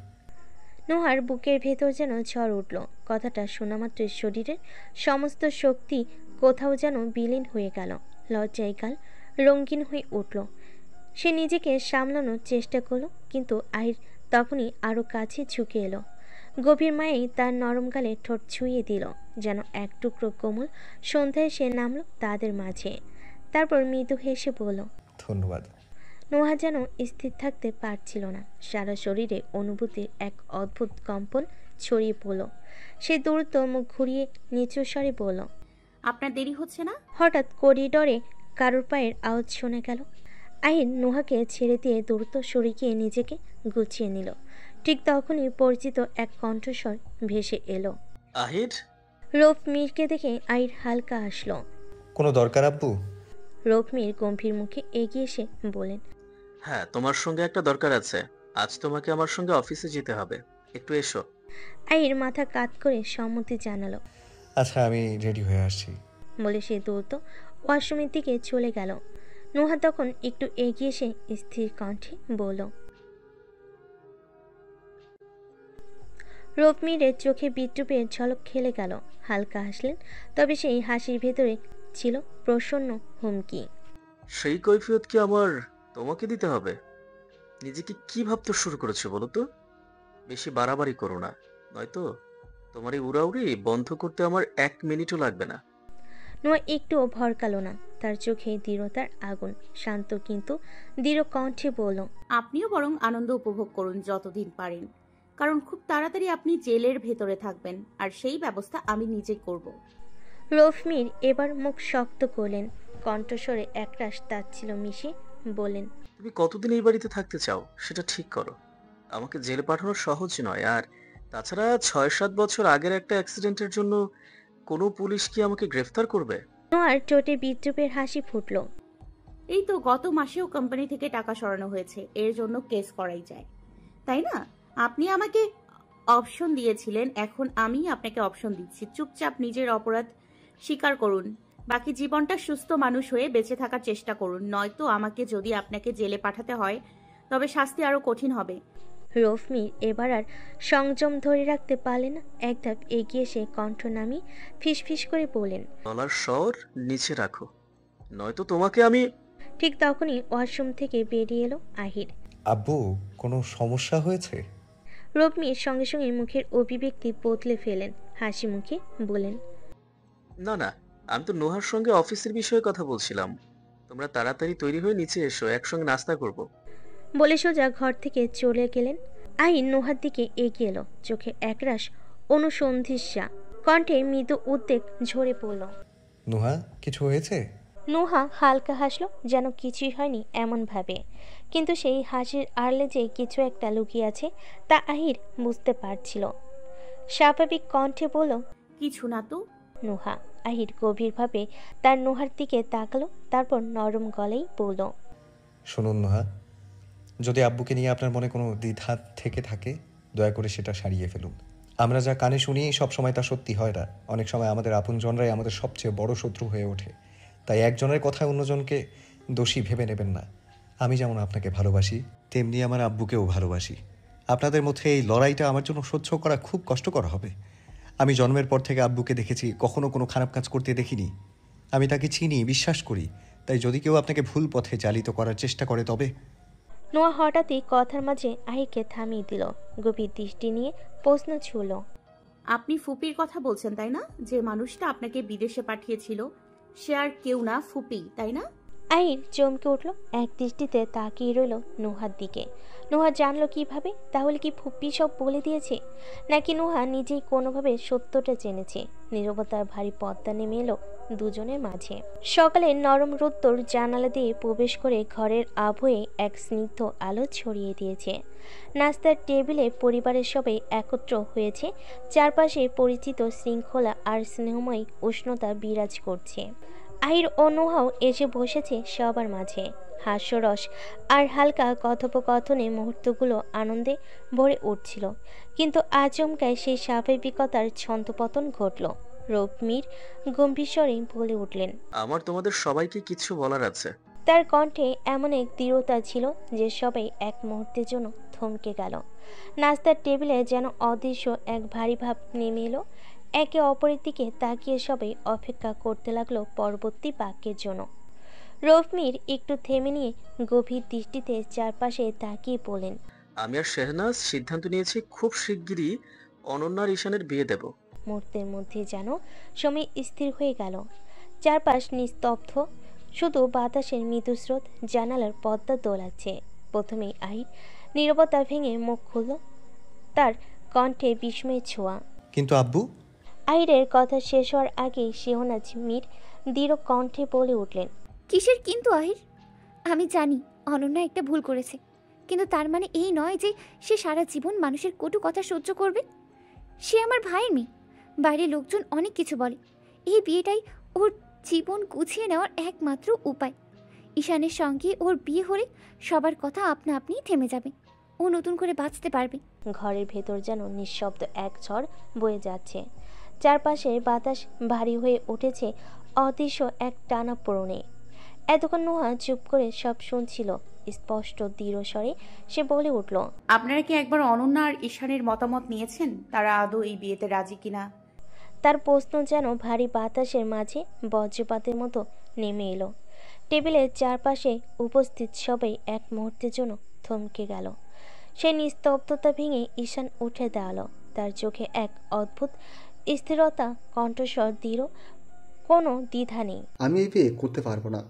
Speaker 2: নোহার বুকের ভেতর যেন ঝড় উঠল। কথাটা শোনা মাত্রই শরীরের সমস্ত শক্তি কোথাও যেন বিলীন হয়ে গেল। লজ্জায় গাল রঙিন হয়ে উঠল। সে নিজেকে সামলানোর চেষ্টা করলো, কিন্তু আহির তখনই আরও কাছে ঝুঁকে এলো। গভীর মায়েই তার নরম গালে ঠোঁট ছুঁয়ে দিল, যেন এক টুকরো কোমল সন্ধ্যায় সে নামলো তাদের মাঝে। তারপর মৃদু হেসে বলল,
Speaker 3: ধন্যবাদ।
Speaker 2: নোহা যেন স্থির থাকতে পারছিল না। সারা শরীরে অনুভূতির এক অদ্ভুত কম্পন ছড়িয়ে পড়ল। সে দ্রুত মুখ ঘুরিয়ে নিচু স্বরে বলল,
Speaker 4: আপনার দেরি হচ্ছে না?
Speaker 2: হঠাৎ করিডরে কারোর পায়ের আওয়াজ শোনা গেল। আহির নোহাকে ছেড়ে দিয়ে দ্রুত সরে গিয়ে নিজেকে গুছিয়ে নিল। ঠিক তখনই পরিচিত এক কণ্ঠস্বর ভেসে এলো,
Speaker 7: আহির।
Speaker 2: রোফমিরকে দেখে আহির হালকা হাসলো।
Speaker 3: কোনো দরকার আব্বু?
Speaker 2: রোফমির গম্ভীর মুখে এগিয়ে এসে বলেন,
Speaker 7: হ্যাঁ, তোমার সঙ্গে একটা দরকার আছে। আজ তোমাকে আমার সঙ্গে অফিসে যেতে হবে, একটু এসো।
Speaker 2: আহির মাথা কাত করে সম্মতি জানালো।
Speaker 3: আচ্ছা, আমি রেডি হয়ে আসছি
Speaker 2: বলে সে দ্রুত ওয়াশরুমের দিকে চলে গেল। নোহা তখন একটু এগিয়ে এসে স্থির কণ্ঠে বলল, রোপমিরের চোখে বিদ্রুপের ঝলক খেলে গেল। হালকা হাসলেন, তবে সেই হাসির ভেতরে ছিল প্রসন্ন হুমকি।
Speaker 7: সেই কৈফিয়ত কি আমার তোমাকে দিতে হবে? নিজেকে কি ভাবতে শুরু করেছো বলো তো? বেশি বাড়াবাড়ি করো না, নয়তো তোমার এই উড়াউড়ি বন্ধ করতে আমার 1 মিনিটও লাগবে না।
Speaker 2: নোয়া একটুও ভরকালো না, তার চোখে দৃঢ়তার আগুন। শান্ত কিন্তু দৃঢ় কণ্ঠে বলল,
Speaker 4: আপনিও বরং আনন্দ উপভোগ করুন যতদিন পারেন, কারণ খুব তাড়াতাড়ি আপনি জেলের ভেতরে থাকবেন, আর সেই ব্যবস্থা আমি নিজে করব।
Speaker 2: রোফমির এবার মুখ শক্ত করলেন, কণ্ঠস্বরে একরাশ তাচ্ছিল মিশে বলেন,
Speaker 7: তুমি কতদিন এই বাড়িতে থাকতে চাও সেটা ঠিক করো। আমাকে জেলে পাঠানো সহজ নয়, আর তাছাড়া 6-7 বছর আগের একটা অ্যাক্সিডেন্টের জন্য কোনো পুলিশ কি আমাকে গ্রেফতার করবে?
Speaker 2: নোয়ার চোটে বিদ্রুপের হাসি ফুটল।
Speaker 4: এই তো গত মাসেও কোম্পানি থেকে টাকা সরানো হয়েছে, এর জন্য কেস করাই যায়, তাই না? আপনি আমাকে অপশন দিয়েছিলেন, এখন আমি আপনাকে অপশন দিচ্ছি। চুপচাপ নিজের অপরাধ স্বীকার করুন, বাকি জীবনটা সুস্থ মানুষ হয়ে বেঁচে থাকার চেষ্টা করুন, নয়তো আমাকে যদি আপনাকে জেলে পাঠাতে হয় তবে শাস্তি আরো কঠিন হবে।
Speaker 2: রোফমির এবার আর সংযম ধরে রাখতে পারলেন না, এক ধাপ এগিয়ে সে কণ্ঠ নামিয়ে ফিসফিস করে বললেন,
Speaker 7: গলার স্বর নিচে রাখো, নয়তো তোমাকে আমি।
Speaker 2: ঠিক তখনই ওয়াশরুম থেকে বেরিয়ে এলো আহির।
Speaker 3: আব্বু, কোনো সমস্যা হয়েছে?
Speaker 2: রোফমির সঙ্গে সঙ্গে মুখের অভিব্যক্তি বদলে ফেলেন, হাসি মুখে বলেন,
Speaker 7: না না, আমি তো নোহার সঙ্গে অফিসের বিষয়ে কথা বলছিলাম। তোমরা তাড়াতাড়ি তৈরি হয়ে নিচে এসো, একসঙ্গে নাস্তা করব।
Speaker 2: বলে সোজা ঘর থেকে চলে গেলেন। আহির নোহার দিকে এগিয়ে এলো, চোখে একরাশ অনুসন্ধিৎসা, কণ্ঠে মৃদু উদ্বেগ ঝরে পড়ল।
Speaker 3: নুহা, কিছু হয়েছে?
Speaker 2: নোহা হালকা হাসলো, যেন কিছুই হয়নি এমন ভাবে, কিন্তু সেই হাসির আড়ালে যে কিছু একটা লুকিয়ে আছে তা আহির বুঝতে পারছিল। স্বাভাবিক কণ্ঠে বলল,
Speaker 4: কিছু না তো।
Speaker 2: নোহা। আহির গভীরভাবে তার নোহার দিকে তাকালো, তারপর নরম গলায় বলল,
Speaker 3: শুনুন নুহা, যদি আব্বুকে নিয়ে আপনার মনে কোনো দ্বিধা থেকে থাকে দয়া করে সেটা সারিয়ে ফেলুন। আমরা যা কানে শুনি সবসময় তা সত্যি হয় না। অনেক সময় আমাদের আপনজনরাই আমাদের সবচেয়ে বড় শত্রু হয়ে ওঠে। তাই একজনের কথায় অন্যজনকে দোষী ভেবে নেবেন না। আমি যেমন আপনাকে ভালোবাসি, তেমনি আমার আব্বুকেও ভালোবাসি। আপনাদের মধ্যে এই লড়াইটা আমার জন্য সহ্য করা খুব কষ্টকর হবে। আমি জন্মের পর থেকে আব্বুকে দেখেছি, কখনো কোনো খারাপ কাজ করতে দেখিনি। আমি তাকে চিনি, বিশ্বাস করি। তাই যদি কেউ আপনাকে ভুল পথে চালিত করার চেষ্টা করে তবে।
Speaker 2: নোয়া হঠাৎই কথার মাঝে আহিরকে থামিয়ে দিল, গভীর দৃষ্টি নিয়ে প্রশ্ন ছুঁল,
Speaker 4: আপনি ফুপির কথা বলছেন তাই না? যে মানুষটা আপনাকে বিদেশে পাঠিয়েছিল সে আর কেউ না, ফুপি, তাই না?
Speaker 2: আহির চমকে উঠল, এক দৃষ্টিতে তাকিয়ে রইল নোহার দিকে। নোহা জানলো কিভাবে? তাহলে কি ফুপ্পি সব বলে দিয়েছে, নাকি নোহা নিজেই কোনোভাবে সত্যটা জেনেছে? নীরবতার ভারী পর্দা নেমে এলো দুজনের মাঝে। সকালে নরম রোদ্দুর জানালা দিয়ে প্রবেশ করে ঘরের আবহে এক স্নিগ্ধ আলো ছড়িয়ে দিয়েছে। নাস্তার টেবিলে পরিবারের সবাই একত্র হয়েছে, চারপাশে পরিচিত শৃঙ্খলা আর স্নেহময় উষ্ণতা বিরাজ করছে। আহির ও নোহাও এসে বসেছে সবার মাঝে। হাস্যরস আর হালকা কথোপকথনে মুহূর্তগুলো আনন্দে ভরে উঠছিল, কিন্তু আচমকায় সেই স্বাভাবিকতার ছন্দপতন ঘটল। রোপমির গম্ভীর স্বরে বলে উঠলেন,
Speaker 7: আমার তোমাদের সবাইকে কিছু বলার আছে।
Speaker 2: তার কণ্ঠে এমন এক দৃঢ়তা ছিল যে সবাই এক মুহূর্তের জন্য থমকে গেল। নাস্তার টেবিলে যেন অদৃশ্য এক ভারী ভাব নেমে এলো। একে অপরের দিকে তাকিয়ে সবাই অপেক্ষা করতে লাগলো পরবর্তী বাক্যের জন্য। রোফমির একটু থেমে নিয়ে গভীর দৃষ্টিতে চারপাশে তাকিয়ে বলেন,
Speaker 7: আমি আর শেহনাজ সিদ্ধান্ত নিয়েছি খুব শিগগিরই অনন্যার ঈশানের বিয়ে দেব।
Speaker 2: মুহূর্তের মধ্যে যেন সময় স্থির হয়ে গেল। চারপাশ নিস্তব্ধ, শুধু বাতাসের মৃদুস্রোত জানালার পর্দা দোলাচ্ছে। প্রথমেই আহির নীরবতা ভেঙে মুখ খুলল, তার কণ্ঠে বিস্ময়ের ছোঁয়া।
Speaker 3: কিন্তু আব্বু?
Speaker 2: আহিরের কথা শেষ হওয়ার আগেই শেহনাজ মীর দৃঢ় কণ্ঠে বলে উঠলেন,
Speaker 10: কিসের কিন্তু আহির? আমি জানি অনন্যা একটা ভুল করেছে, কিন্তু তার মানে এই নয় যে সে সারা জীবন মানুষের কটু কথা সহ্য করবে। সে আমার ভাইয়ের মেয়ে, বাইরের লোকজন অনেক কিছু বলে, এই বিয়েটাই ওর জীবন গুছিয়ে নেওয়ার একমাত্র উপায়। ঈশানের সঙ্গে ওর বিয়ে হলে সবার কথা আপনা আপনিই থেমে যাবে, ও নতুন করে বাঁচতে পারবে।
Speaker 2: ঘরের ভেতর যেন নিঃশব্দ এক ঝড় বয়ে যাচ্ছে। চারপাশে বাতাস ভারী হয়ে উঠেছে অদৃশ্য এক টানা পোড়নে। এতক্ষণ নোহা চুপ করে সব শুনছিল, স্পষ্ট দৃঢ় স্বরে সে বলে উঠল,
Speaker 4: আপনারা কি একবার অনন্যা আর ঈশানের মতামত নিয়েছেন তারা আদৌ এই বিয়েতে রাজি কিনা?
Speaker 2: তার প্রশ্ন যেন ভারী বাতাসের মাঝে বজ্রপাতের মতো নেমে এলো। টেবিলের চারপাশে উপস্থিত সবাই এক মুহূর্তের জন্য থমকে গেল। সে নিস্তব্ধতা ভেঙে ঈশান উঠে দাঁড়ালো। তার চোখে এক অদ্ভুত স্থিরতা, কণ্ঠস্বর দৃঢ়, কোনো দ্বিধা নেই।
Speaker 5: আমি এই বিয়ে করতে পারবো না।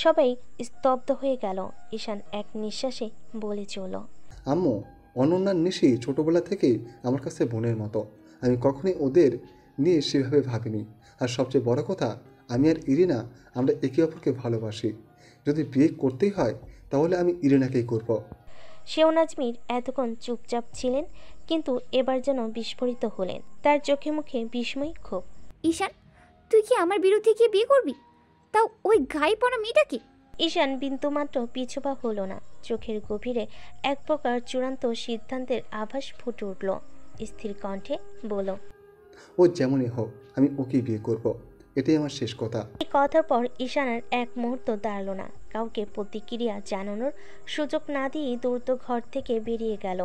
Speaker 2: সবাই স্তব্ধ হয়ে গেল। ঈশান এক নিঃশ্বাসে বলে চলল,
Speaker 5: আম্মু, অনন্যার নিশি ছোটবেলা থেকেই আমার কাছে বোনের মতো। আমি কখনোই ওদের নিয়ে সেভাবে ভাবিনি। আর সবচেয়ে বড় কথা, আমি আর ইরিনা আমরা একে অপরকে ভালোবাসি। যদি বিয়ে করতেই হয় তাহলে আমি ইরিনাকেই করব।
Speaker 2: শেওন আজমির এতক্ষণ চুপচাপ ছিলেন, কিন্তু এবার যেন বিস্ফোরিত হলেন। তার চোখে মুখে বিস্ময়, ক্ষোভ।
Speaker 10: ঈশান, তুই কি আমার বিরুদ্ধে গিয়ে বিয়ে করবি? তাও ওই গায়ে পড়া মেয়েটাকে?
Speaker 2: ঈশান বিন্দুমাত্র পিছুপা হলো না। চোখের গভীরে এক প্রকার চূড়ান্ত সিদ্ধান্তের আভাস ফুটে উঠল। স্থির কণ্ঠে বলল,
Speaker 5: ও যেমনই হোক আমি ওকেই বিয়ে করব। এটাই আমার শেষ কথা।
Speaker 2: এই কথার পর ঈশান আর এক মুহূর্ত দাঁড়ালো না। কাউকে প্রতিক্রিয়া জানানোর সুযোগ না দিয়েই দ্রুত ঘর থেকে বেরিয়ে গেল।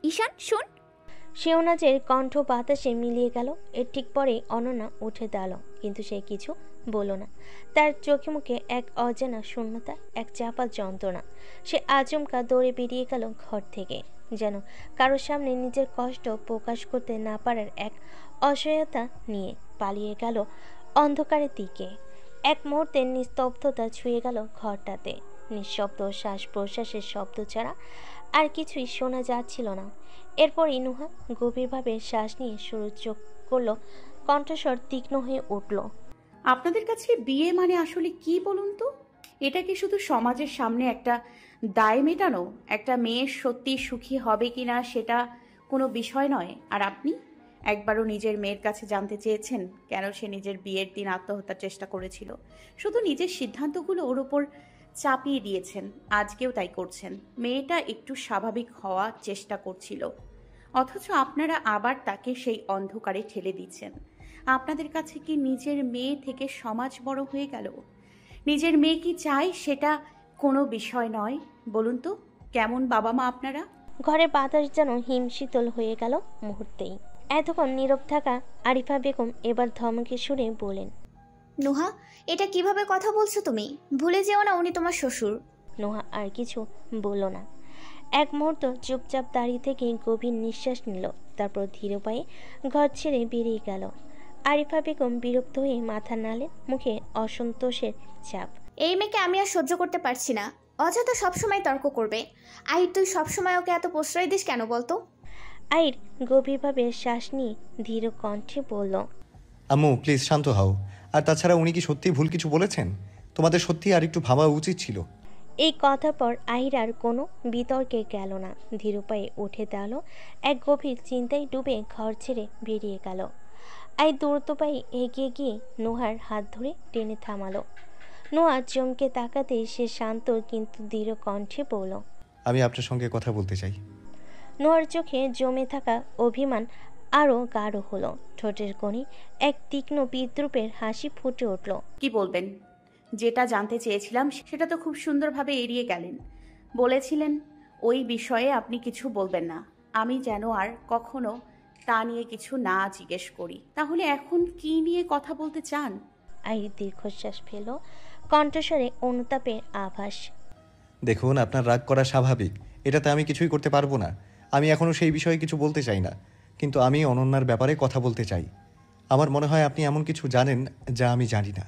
Speaker 10: ঈশান শোন।
Speaker 2: শেওনাজের কণ্ঠ বাতাসে মিলিয়ে গেল। এর ঠিক পরেই অনন্যা উঠে দাঁড়ালো, কিন্তু সে কিছু বলল না। তার চোখে মুখে এক অজানা শূন্যতা, এক চাপা যন্ত্রণা। সে আচমকা দৌড়ে বেরিয়ে গেল ঘর থেকে, যেন কারোর সামনে নিজের কষ্ট প্রকাশ করতে না পারার এক অসহায়তা নিয়ে পালিয়ে গেল অন্ধকারের দিকে। এক মুহূর্তের নিস্তব্ধতা ছুঁয়ে গেল ঘরটাতে। নিঃশব্দ শ্বাস প্রশ্বাসের শব্দ ছাড়া আর কিছুই শোনা যাচ্ছিল না। এরপরই নুহা গভীরভাবে শ্বাস নিয়ে শুরু চোখ করল, কণ্ঠস্বর তীক্ষ্ণ হয়ে উঠল।
Speaker 4: আপনাদের কাছে বিয়ে মানে আসলে কি বলুন তো? এটা কি শুধু সমাজের সামনে একটা দায় মেটানো? একটা মেয়ে সত্যি সুখী হবে কিনা সেটা কোনো বিষয় নয়। আর আপনি একবারও নিজের মেয়ের কাছে জানতে চেয়েছেন কেন সে নিজের বিয়ের দিন আত্মহত্যার চেষ্টা করেছিল? শুধু নিজের সিদ্ধান্তগুলো ওর ওপর চাপিয়ে দিয়েছেন। আজকেও তাই করছেন। মেয়েটা একটু স্বাভাবিক হওয়ার চেষ্টা করছিল, অথচ আপনারা আবার তাকে সেই অন্ধকারে ঠেলে দিচ্ছেন। আপনাদের কাছে কি নিজের মেয়ে থেকে সমাজ বড় হয়ে গেল? নিজের মেয়ে কি চায় সেটা কোনো বিষয় নয়? বলুন তো কেমন বাবা মা আপনারা?
Speaker 2: ঘরে বাতাস যেন হিমশীতল হয়ে গেল মুহূর্তেই। এতক্ষণ নীরব থাকা আরিফা বেগম এবার ধমকে সুরে বলেন,
Speaker 11: নুহা, এটা কিভাবে কথা বলছো তুমি? ভুলে যেও না উনি তোমার শ্বশুর।
Speaker 2: নুহা আর কিছু বলল না। এক মুহূর্ত চুপচাপ দাঁড়িয়ে থেকে গভীর নিঃশ্বাস নিল, তারপর ধীরে পায়ে ঘর ছেড়ে বেরিয়ে গেল। আরিফা বেগম বিরক্ত হয়ে মাথা নাড়লেন, মুখে অসন্তোষের ছাপ।
Speaker 11: এই মেয়েকে আমি আর সহ্য করতে পারছি না। অযথা সবসময় তর্ক করবে। আহির, তুই সবসময় ওকে এত প্রশ্রয় দিস কেন বলতো?
Speaker 2: আহির গভীরভাবে শ্বাস নিয়ে ধীর কণ্ঠে বলল,
Speaker 3: আম্মু প্লিজ শান্ত হও। আর তাছাড়া উনি কি সত্যিই ভুল কিছু বলেছেন? তোমাদের সত্যি আর একটু ভাবা উচিত ছিল।
Speaker 2: এই কথার পর আহির আর কোনো বিতর্কে গেল না। ধীর পায়ে উঠে দাঁড়ালো, এক গভীর চিন্তায় ডুবে ঘর ছেড়ে বেরিয়ে গেল। আই দ্রুত পায়ে এগিয়ে গিয়ে নোহার হাত ধরে টেনে থামালো। নোহা চমকে তাকাতেই সে শান্ত কিন্তু দৃঢ় কণ্ঠে বলল,
Speaker 3: আমি আপনার সঙ্গে কথা বলতে চাই।
Speaker 2: নোহার চোখে জমে থাকা অভিমান আরও গাঢ় হলো। ঠোঁটের কোণে এক তীক্ষ্ণ বিদ্রুপের হাসি ফুটে উঠল।
Speaker 4: কি বলবেন? যেটা জানতে চেয়েছিলাম সেটা তো খুব সুন্দরভাবে এড়িয়ে গেলেন। বলেছিলেন ওই বিষয়ে আপনি কিছু বলবেন না, আমি যেন আর কখনো তা নিয়ে কিছু না জিজ্ঞেস করি। তাহলে এখন কি নিয়ে কথা বলতে চান?
Speaker 2: আহির দীর্ঘশ্বাস ফেল, কণ্ঠস্বরে অনুতাপের আভাস।
Speaker 3: দেখুন, আপনার রাগ করা স্বাভাবিক, এটাতে আমি কিছুই করতে পারবো না। আমি এখনও সেই বিষয়ে কিছু বলতে চাই না, কিন্তু আমি অনন্যার ব্যাপারে কথা বলতে চাই। আমার মনে হয় আপনি এমন কিছু জানেন যা আমি জানি না।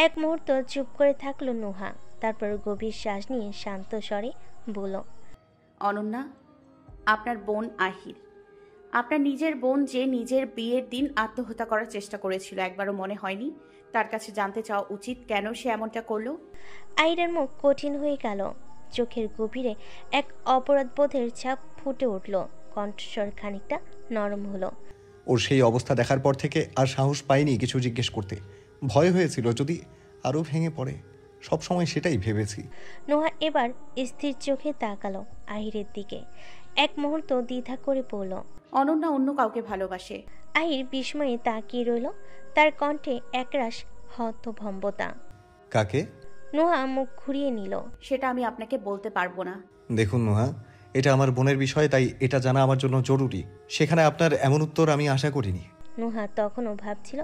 Speaker 2: এক মুহূর্ত চুপ করে থাকলো নোহা, তারপর গভীর শ্বাস নিয়ে শান্ত স্বরে বলল,
Speaker 4: অনন্যা, আপনার বোন আহির, আপনার নিজের বোন যে নিজের বিয়ের দিন আত্মহত্যা করার চেষ্টা করেছিল, একবারও মনে হয়নি তার কাছে জানতে চাওয়া উচিত কেন সে এমনটা করলো?
Speaker 2: আহিরের মুখ কঠিন হয়ে গেল, চোখের গভীরে এক অপরাধবোধের ছাপ ফুটে উঠল, কণ্ঠস্বর খানিকটা নরম হলো।
Speaker 3: ওর সেই অবস্থা দেখার পর থেকে আর সাহস পাইনি কিছু জিজ্ঞেস করতে। ভয় হয়েছিল যদি আরও ভেঙে পড়ে, সবসময় সেটাই ভেবেছি।
Speaker 2: নোহা এবার স্থির চোখে তাকালো আহিরের দিকে, এক মুহূর্ত দ্বিধা করে পড়ল,
Speaker 4: অনন্যা অন্য কাউকে ভালোবাসে।
Speaker 2: আহির বিস্ময়ে তাকিয়ে রইল, তার কণ্ঠে একরাশ হতভম্বতা।
Speaker 3: কাকে?
Speaker 2: নোহা মুখ ঘুরিয়ে নিল।
Speaker 4: সেটা আমি আপনাকে বলতে পারবো না।
Speaker 3: দেখুন নোহা, এটা আমার বোনের বিষয়, তাই এটা জানা আমার জন্য জরুরি। সেখানে আপনার এমন উত্তর আমি আশা করিনি।
Speaker 2: নোহা তখনও ভাবছিল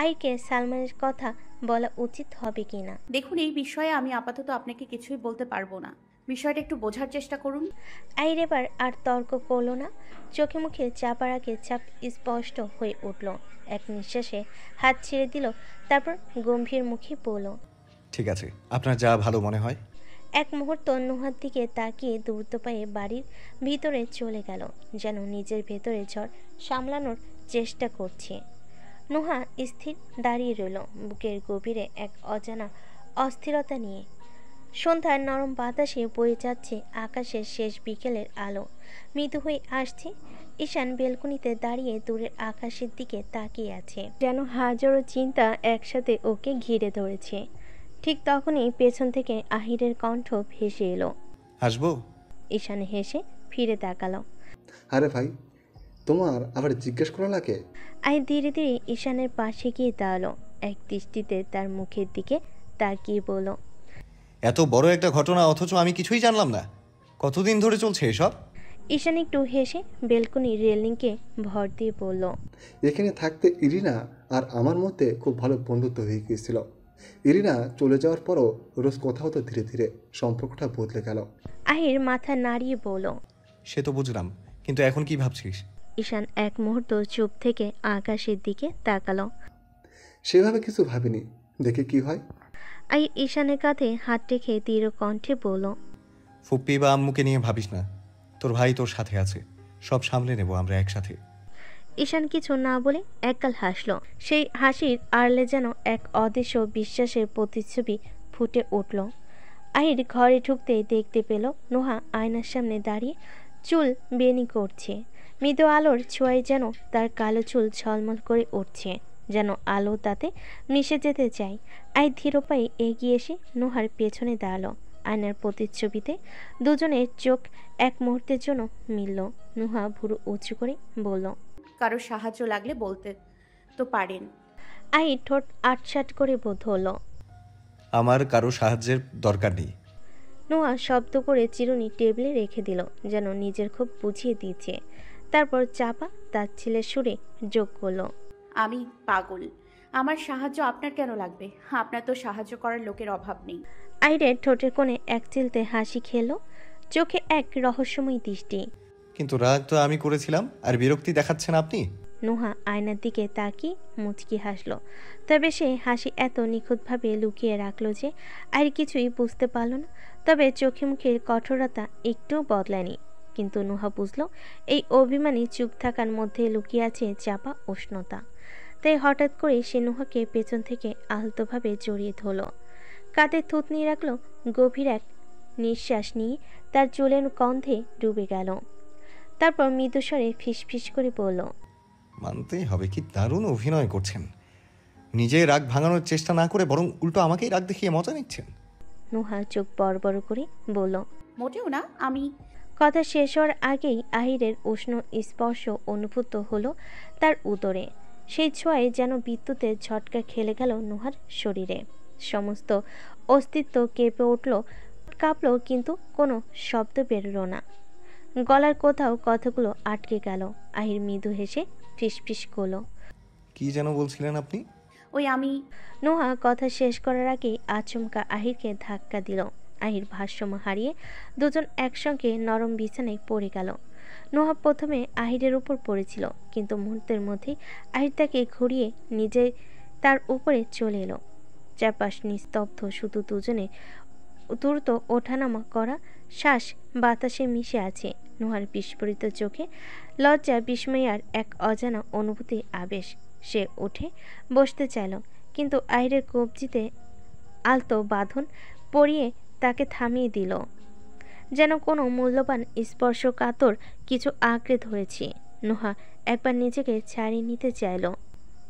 Speaker 2: আইকে সালমানের কথা বলা উচিত হবে কিনা।
Speaker 4: দেখুন, এই বিষয়ে আমি আপাতত আপনাকে কিছুই বলতে পারবো না। বিষয়টা একটু বোঝার চেষ্টা করুন।
Speaker 2: আইর এবার আর তর্ক করলো না। চোখে মুখে চাপার আগে চাপ স্পষ্ট হয়ে উঠল। এক নিঃশ্বাসে হাত ছেড়ে দিল, তারপর গম্ভীর মুখে বলল,
Speaker 3: ঠিক আছে, আপনার যা ভালো মনে হয়।
Speaker 2: এক মুহূর্ত নোহার দিকে তাকিয়ে দ্রুত পায়ে বাড়ির ভিতরে চলে গেল, যেন নিজের ভেতরে ঝড় সামলানোর চেষ্টা করছে। নোহা স্থির দাঁড়িয়ে রইল, বুকের গভীরে এক অজানা অস্থিরতা নিয়ে। সন্ধ্যার নরম বাতাসে বয়ে যাচ্ছে আকাশের শেষ বিকেলের আলো, মৃদু হয়ে আসছে। ঈশান বেলকনিতে দাঁড়িয়ে দূরের আকাশের দিকে তাকিয়ে আছে, যেন হাজারো চিন্তা একসাথে ওকে ঘিরে ধরেছে। ঠিক তখনই পেছন থেকে আহিরের কণ্ঠ ভেসে এলো,
Speaker 3: আসবো?
Speaker 2: ঈশান হেসে ফিরে তাকালো।
Speaker 5: আরে ভাই, তোমার আবার জিজ্ঞেস করা লাগে?
Speaker 2: আই ধীরে ধীরে ঈশানের পাশে গিয়ে দাঁড়ালো, এক দৃষ্টিতে তার মুখের দিকে তাকিয়ে বলল,
Speaker 3: এত বড় একটা ঘটনা অথচ আমি কিছুই জানলাম না। কতদিন ধরে চলছে এসব?
Speaker 2: ঈশান একটু হেসে বেলকনির রেলিংকে ভর দিয়ে বলল,
Speaker 5: এখানে থাকতে ইরিনা আর আমার মধ্যে খুব ভালো বন্ধুত্ব হয়ে গিয়েছিল। ইরিনা চলে যাওয়ার পরও রোজ কথা হতো, ধীরে ধীরে সম্পর্কটা বদলে গেল।
Speaker 2: আহির মাথা নাড়িয়ে বলল,
Speaker 3: সে তো বুঝলাম, কিন্তু এখন কি ভাবছিস?
Speaker 2: ঈশান এক মুহূর্ত চুপ থেকে আকাশের দিকে তাকালো।
Speaker 5: সেভাবে কিছু ভাবিনি, দেখে কি হয়।
Speaker 2: আই ঈশানের কাঁধে হাত রেখে দৃঢ় কণ্ঠে বলল,
Speaker 3: ফুপ্পি বা আম্মুকে নিয়ে ভাবিস না, তোর ভাই তোর সাথে আছে, সব সামলে নেব আমরা একসাথে।
Speaker 2: ঈশান কিছু না বলে একগাল হাসল। সেই হাসির আড়লে যেন এক অদৃশ্য বিশ্বাসের প্রতিচ্ছবি ফুটে উঠল। আহির ঘরে ঢুকতেই দেখতে পেল নোহা আয়নার সামনে দাঁড়িয়ে চুল বেনি করছে। মৃদু আলোর ছোঁয়ায় যেন তার কালো চুল ঝলমল করে উঠছে, যেন আলো তাতে মিশে যেতে চায়। আই ধীর পায়ে এগিয়ে এসে নোহার পেছনে দাঁড়ালো। আয়নার প্রতিচ্ছবিতে দুজনের চোখ এক মুহূর্তের জন্য মিলল। নোহা ভুরু উঁচু করে বলল,
Speaker 4: কারো সাহায্য লাগলে বলতে তো পারেন।
Speaker 2: আই ঠোঁট আটসাট করে বোধ হলো।
Speaker 3: আমার কারো সাহায্যের দরকার নেই।
Speaker 2: নোহা শব্দ করে চিরুনি টেবিলে রেখে দিল, যেন নিজের খুব বুঝিয়ে দিয়েছে। তারপর চাপা তার ছেলের সুরে যোগ করলো,
Speaker 4: আমি পাগল, আমার সাহায্য আপনার কেন লাগবে? আপনার তো সাহায্য করার লোকের অভাব নেই।
Speaker 2: আইরের ঠোঁটের কোণে এক চিলতে হাসি খেলো, চোখে এক রহস্যময় দৃষ্টি।
Speaker 3: কিন্তু রাগ তো আমি করেছিলাম, আর বিরক্তি দেখাচ্ছেন আপনি।
Speaker 2: নোহা আয়নার দিকে তাকিয়ে মুচকি হাসলো, তবে সে হাসি এত নিখুঁতভাবে লুকিয়ে রাখলো যে আর কিছুই বুঝতে পারল না। তবে চোখে মুখের কঠোরতা একটু বদলায়নি। কিন্তু নোহা বুঝল এই অভিমানী চুপ থাকার মধ্যে লুকিয়ে আছে চাপা উষ্ণতা। তাই হঠাৎ করে সে নোহাকে পেছন থেকে আলতোভাবে জড়িয়ে ধরল, কাঁধে থুতনি রাখলো, গভীর এক নিঃশ্বাস নিয়ে তার চুলের গন্ধে ডুবে গেল। তারপর মৃদুস্বরে ফিসফিস করে বলল,
Speaker 3: মানতেই হবে কি দারুণ অভিনয় করছেন। নিজে রাগ ভাঙানোর চেষ্টা না করে বরং উল্টো আমাকেই রাগ দেখিয়ে মজা নিচ্ছেন।
Speaker 2: নোহা চোখ বড় বড় করে বলল,
Speaker 4: মোটেও না। আমি
Speaker 2: কথা শেষ হওয়ার আগেই আহিরের উষ্ণ স্পর্শ অনুভূত হলো তার উদরে। সেই ছোঁয়ায় যেন বিদ্যুতের ঝটকা খেলে গেল নোহার শরীরে। সমস্ত অস্তিত্ব কেঁপে উঠল, কাঁপল, কিন্তু কোনো শব্দ বেরোলো না। গলার কোথাও কথাগুলো আটকে গেল। আহির মৃদু হেসে ফিসফিস করলো,
Speaker 3: কি যেন বলছিলেন আপনি?
Speaker 4: ওই আমি।
Speaker 2: নোহা কথা শেষ করার আগেই আচমকা আহিরকে ধাক্কা দিল। আহির ভারসাম্য হারিয়ে দুজন একসঙ্গে নরম বিছানায় পড়ে গেল। নোহা প্রথমে আহিরের উপর পড়েছিল, কিন্তু মুহূর্তের মধ্যেই আহির তাকে ঘুরিয়ে নিজে তার উপরে চলে এলো। চারপাশ নিস্তব্ধ, শুধু দুজনে দ্রুত ওঠানামা করা শ্বাস বাতাসে মিশে আছে। নোহার বিস্ফোরিত চোখে লজ্জা, বিস্ময় আর এক অজানা অনুভূতির আবেশ। সে উঠে বসতে চাইল, কিন্তু আহিরের কবজিতে আলতো বাঁধন পরিয়ে তাকে থামিয়ে দিল, যেন কোনো মূল্যবান স্পর্শকাতর কিছু আঁকড়ে ধরেছে। নোহা একবার নিজেকে ছাড়িয়ে নিতে চাইল,